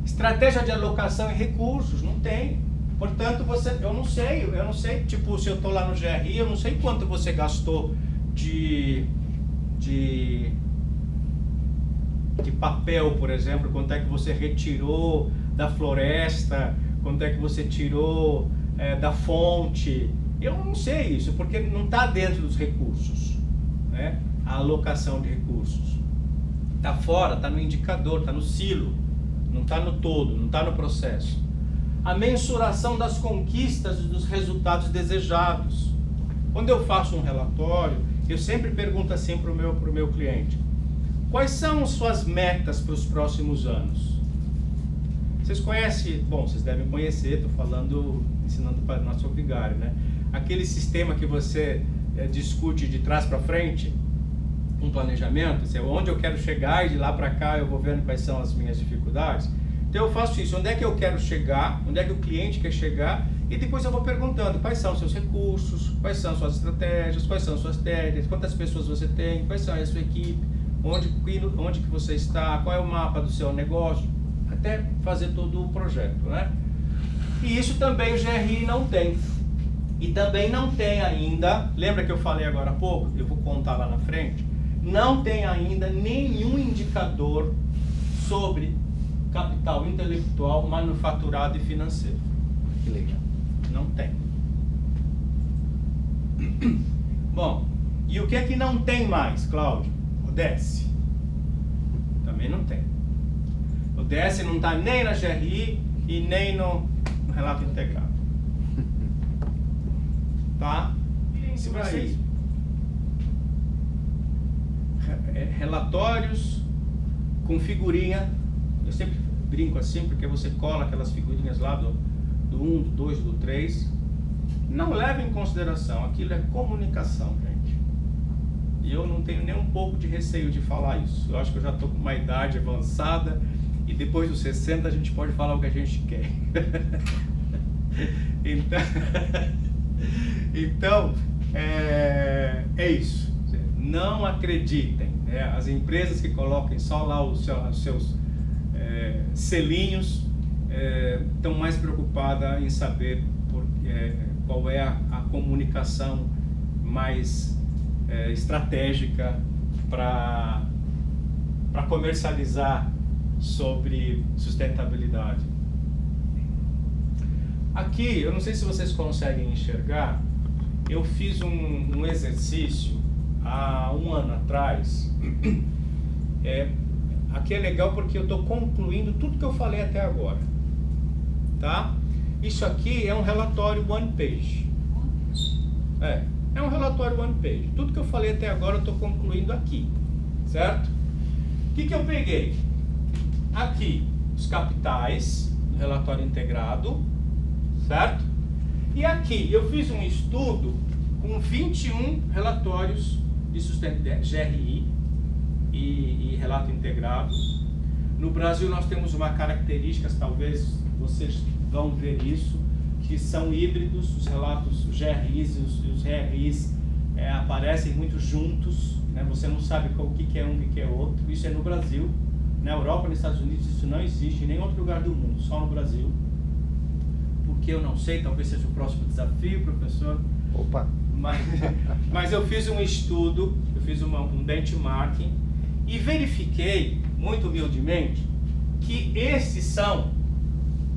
Estratégia de alocação e recursos, não tem. Portanto, eu não sei, tipo, se eu estou lá no GRI, eu não sei quanto você gastou de papel, por exemplo, quanto é que você retirou da floresta, quanto é que você tirou da fonte. Eu não sei isso, porque não está dentro dos recursos, né? A alocação de recursos. Está fora, está no indicador, está no silo, não está no todo, não está no processo. A mensuração das conquistas e dos resultados desejados. Quando eu faço um relatório, eu sempre pergunto assim para o meu cliente: quais são suas metas para os próximos anos? Vocês conhecem, bom, vocês devem conhecer, estou falando, ensinando para o nosso vigário, né? Aquele sistema que você discute de trás para frente, um planejamento, assim, onde eu quero chegar e de lá para cá eu vou vendo quais são as minhas dificuldades. Então eu faço isso, onde é que eu quero chegar, onde é que o cliente quer chegar, e depois eu vou perguntando quais são os seus recursos, quais são suas estratégias, quais são suas técnicas, quantas pessoas você tem, quais são a sua equipe, onde que você está, qual é o mapa do seu negócio, até fazer todo o projeto, né? E isso também o GRI não tem. E também não tem ainda, lembra que eu falei agora há pouco, eu vou contar lá na frente, não tem ainda nenhum indicador sobre capital intelectual, manufaturado e financeiro. Que legal. Não tem. Bom, e o que é que não tem mais, Cláudio? O DS. Também não tem. O DS não está nem na GRI e nem no relato integrado. Tá? Se vocês... Relatórios com figurinha. Eu sempre brinco assim, porque você cola aquelas figurinhas lá do 1, do 2, do 3. Não leva em consideração, aquilo é comunicação, gente. E eu não tenho nem um pouco de receio de falar isso. Eu acho que eu já estou com uma idade avançada e depois dos 60 a gente pode falar o que a gente quer. Então é isso. Não acreditem, né? As empresas que coloquem só lá os seus selinhos estão mais preocupadas em saber qual é a comunicação mais estratégica para comercializar sobre sustentabilidade. Aqui, eu não sei se vocês conseguem enxergar, eu fiz um exercício há um ano atrás. Aqui é legal porque eu estou concluindo tudo que eu falei até agora, tá? Isso aqui é um relatório one page. É um relatório one page. Tudo que eu falei até agora eu estou concluindo aqui, certo? O que eu peguei? Aqui, os capitais do relatório integrado, certo? E aqui eu fiz um estudo com 21 relatórios de sustentabilidade, GRI e relato integrado. No Brasil nós temos uma característica, talvez vocês vão ver isso, que são híbridos, os relatos, os GRIs e os RIs aparecem muito juntos, né? Você não sabe o que é um e o que é outro. Isso é no Brasil. Na Europa e nos Estados Unidos isso não existe em nenhum outro lugar do mundo, só no Brasil. Porque eu não sei, talvez seja o próximo desafio, professor. Opa! Mas eu fiz um estudo, eu fiz um benchmarking e verifiquei, muito humildemente, que esses são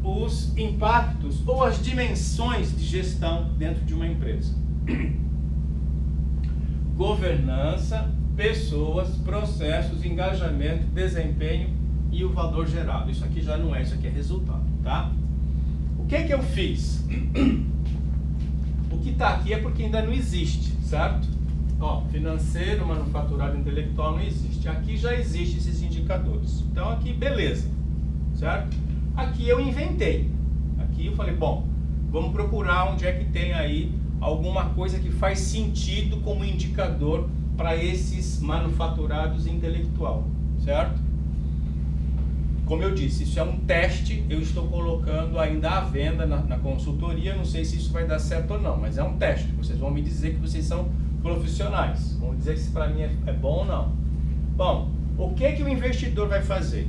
os impactos ou as dimensões de gestão dentro de uma empresa. Governança, pessoas, processos, engajamento, desempenho e o valor gerado. Isso aqui já não é, isso aqui é resultado, tá? O que eu fiz? O que está aqui é porque ainda não existe, certo? Ó, financeiro, manufaturado, intelectual não existe. Aqui já existem esses indicadores. Então aqui, beleza, certo? Aqui eu inventei. Aqui eu falei, bom, vamos procurar onde é que tem aí alguma coisa que faz sentido como indicador para esses manufaturados intelectual, certo? Como eu disse, isso é um teste, eu estou colocando ainda à venda na consultoria, não sei se isso vai dar certo ou não, mas é um teste. Vocês vão me dizer que vocês são profissionais, vão dizer se para mim é bom ou não. Bom, o que o investidor vai fazer?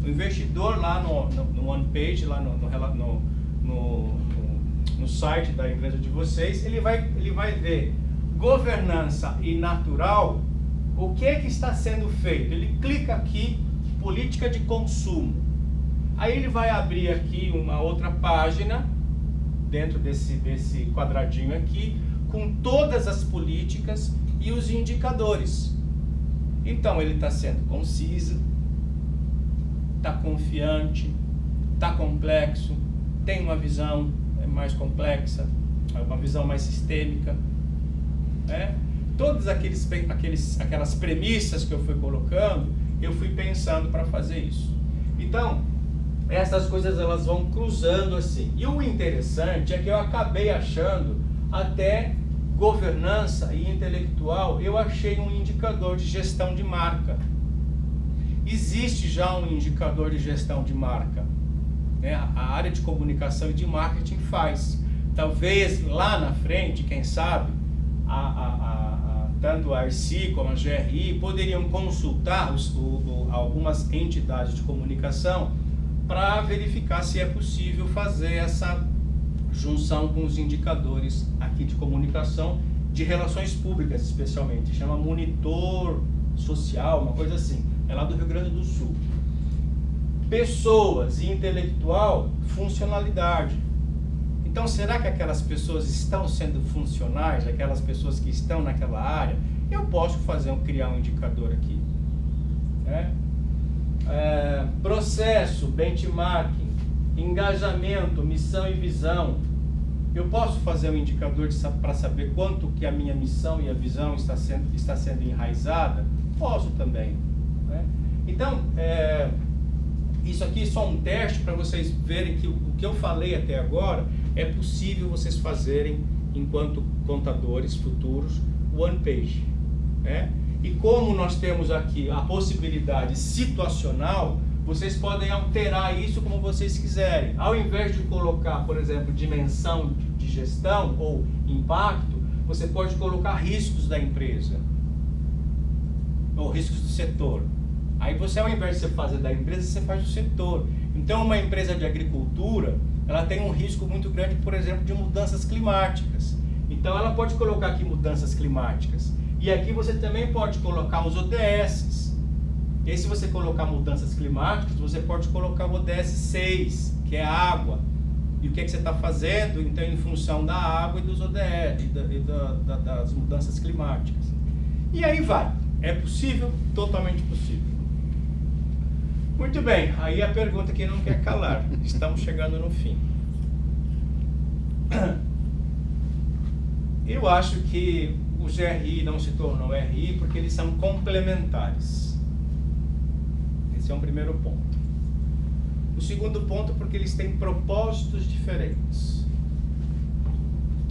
O investidor lá no one page, lá no site da empresa de vocês, ele vai ver governança e natural, o que está sendo feito. Ele clica aqui, política de consumo. Aí ele vai abrir aqui uma outra página, dentro desse quadradinho aqui, com todas as políticas e os indicadores. Então ele está sendo conciso, está confiante, está complexo, tem uma visão mais complexa, uma visão mais sistêmica, né? Todas aquelas premissas que eu fui colocando, eu fui pensando para fazer isso. Então, essas coisas elas vão cruzando assim. E o interessante é que eu acabei achando até governança e intelectual, eu achei um indicador de gestão de marca. Existe já um indicador de gestão de marca, né? A área de comunicação e de marketing faz. Talvez lá na frente, quem sabe, tanto a ARCI como a GRI poderiam consultar algumas entidades de comunicação para verificar se é possível fazer essa junção com os indicadores aqui de comunicação, de relações públicas especialmente, chama monitor social, uma coisa assim, é lá do Rio Grande do Sul. Pessoas e intelectual, funcionalidade. Então, será que aquelas pessoas estão sendo funcionais, aquelas pessoas que estão naquela área? Eu posso criar um indicador aqui, né? Processo, benchmarking, engajamento, missão e visão. Eu posso fazer um indicador para saber quanto que a minha missão e a visão está sendo enraizada? Posso também, né? Então, isso aqui é só um teste para vocês verem que o que eu falei até agora é possível vocês fazerem enquanto contadores futuros one page, né? E como nós temos aqui a possibilidade situacional, vocês podem alterar isso como vocês quiserem. Ao invés de colocar, por exemplo, dimensão de gestão ou impacto, você pode colocar riscos da empresa ou riscos do setor. Aí você, ao invés de você fazer da empresa, você faz do setor. Então, uma empresa de agricultura, ela tem um risco muito grande, por exemplo, de mudanças climáticas. Então, ela pode colocar aqui mudanças climáticas. E aqui você também pode colocar os ODS. E aí, se você colocar mudanças climáticas, você pode colocar o ODS 6, que é a água. E o que é que você está fazendo, então, em função da água e dos ODS, das mudanças climáticas. E aí vai. É possível? Totalmente possível. Muito bem. Aí a pergunta que não quer calar. Estamos chegando no fim. Eu acho que o GRI não se tornou RI porque eles são complementares. Esse é um primeiro ponto. O segundo ponto, porque eles têm propósitos diferentes.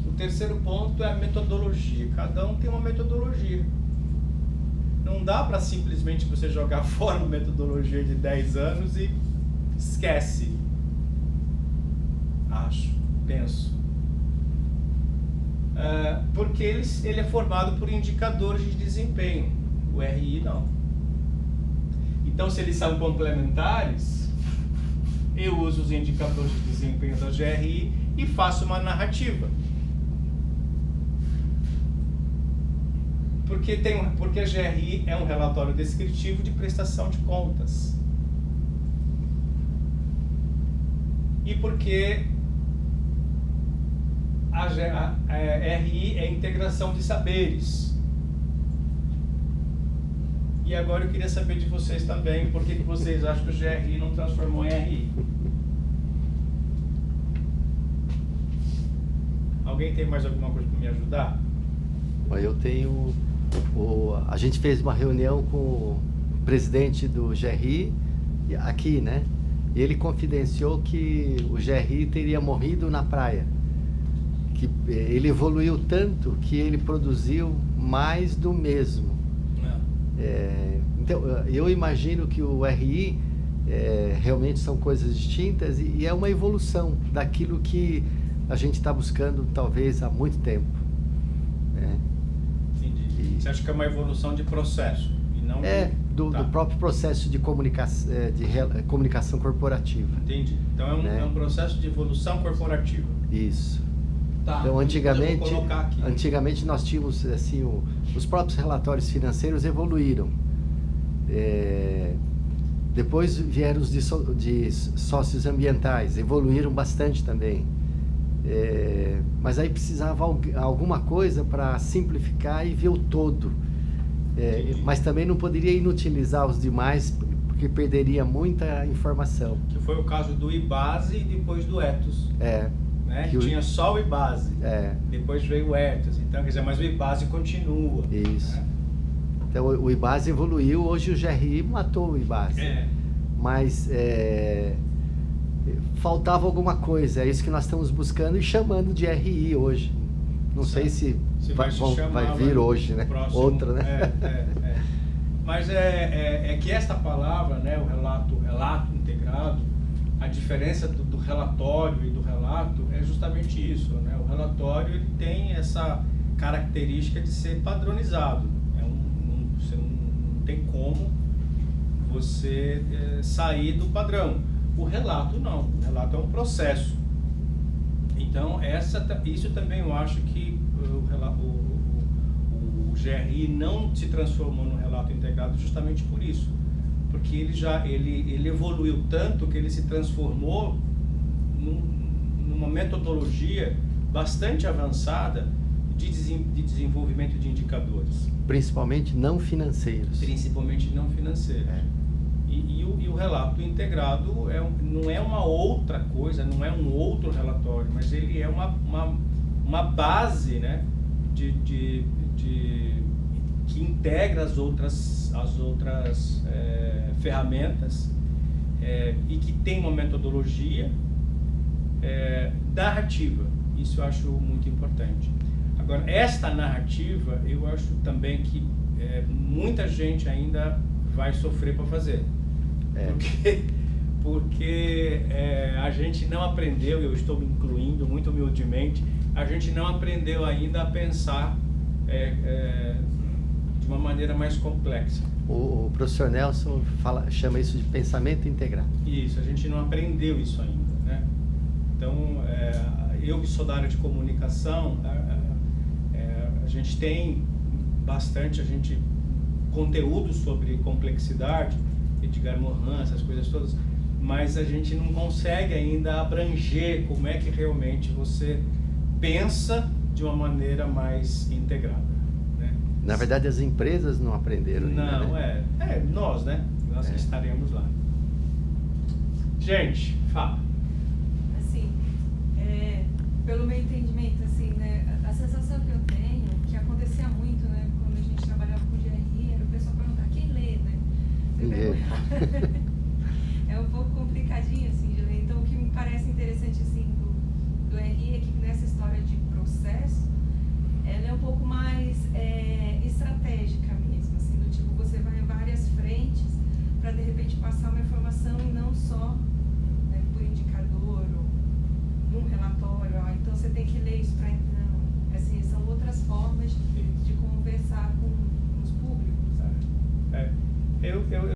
O terceiro ponto é a metodologia. Cada um tem uma metodologia. Não dá para simplesmente você jogar fora uma metodologia de 10 anos e esquece. Penso. Porque ele é formado por indicadores de desempenho. O RI não. Então, se eles são complementares, eu uso os indicadores de desempenho da GRI e faço uma narrativa. Porque a GRI é um relatório descritivo de prestação de contas. E porque a RI é integração de saberes. E agora eu queria saber de vocês também, por que vocês acham que o GRI não transformou em RI? Alguém tem mais alguma coisa para me ajudar? Eu tenho... a gente fez uma reunião com o presidente do GRI aqui, né? E ele confidenciou que o GRI teria morrido na praia. Que ele evoluiu tanto que ele produziu mais do mesmo. Então, eu imagino que o RI realmente são coisas distintas e é uma evolução daquilo que a gente está buscando, talvez, há muito tempo. Entendi. Você acha que é uma evolução de processo? E não do próprio processo de comunicação corporativa. Entendi. Então é um processo de evolução corporativa. Isso. Tá. Então, antigamente nós tínhamos assim, os próprios relatórios financeiros evoluíram. Depois vieram os de sócios ambientais, evoluíram bastante também. Mas aí precisava alguma coisa para simplificar e ver o todo. Mas também não poderia inutilizar os demais, porque perderia muita informação. Que foi o caso do IBASE e depois do Ethos. Tinha só o IBASE. Depois veio o Ethos. Então, quer dizer, mas o IBASE continua. Isso. Então, o IBASE evoluiu. Hoje o GRI matou o IBASE. Mas faltava alguma coisa. É isso que nós estamos buscando e chamando de RI hoje. Não sei se vai vir hoje, né? Próximo, outra, né? Mas é que esta palavra, né, o relato integrado, a diferença do relatório e do relato é justamente isso, né? O relatório ele tem essa característica de ser padronizado. Você não tem como você sair do padrão. O relato não. O relato é um processo. Então, isso também eu acho que o GRI não se transformou no relato integrado justamente por isso. Porque ele evoluiu tanto que ele se transformou numa metodologia bastante avançada de desenvolvimento de indicadores. Principalmente não financeiros. Principalmente não financeiros. E o relato integrado não é uma outra coisa, não é um outro relatório, mas ele é uma base, né, que integra as outras ferramentas e que tem uma metodologia narrativa. Isso eu acho muito importante. Agora, esta narrativa, eu acho também que muita gente ainda vai sofrer para fazer. Porque a gente não aprendeu, eu estou me incluindo muito humildemente, a gente não aprendeu ainda a pensar de uma maneira mais complexa. O professor Nelson chama isso de pensamento integrado. Isso, a gente não aprendeu isso ainda, né? Então, eu que sou da área de comunicação, a gente tem bastante conteúdo sobre complexidade, Edgar Morin, essas coisas todas, mas a gente não consegue ainda abranger como é que realmente você pensa de uma maneira mais integrada, né? Na verdade, as empresas não aprenderam ainda, Não, né? nós, né? Nós que estaremos lá. Gente, fala. Assim, pelo meu entendimento, assim, né, a sensação que eu tenho, que acontecia muito, né, quando a gente trabalhava com GRI, era o pessoal perguntar quem lê, né? É um pouco complicadinho, assim, de ler. Então, o que me parece interessante, assim, do RI é que nessa história de processo, ela é um pouco mais estratégica mesmo, assim, do tipo, você vai em várias frentes para, de repente, passar uma informação e não só, né, por indicador ou num relatório. Então, você tem que ler isso para... Então, assim, são outras formas de conversar com os públicos. Eu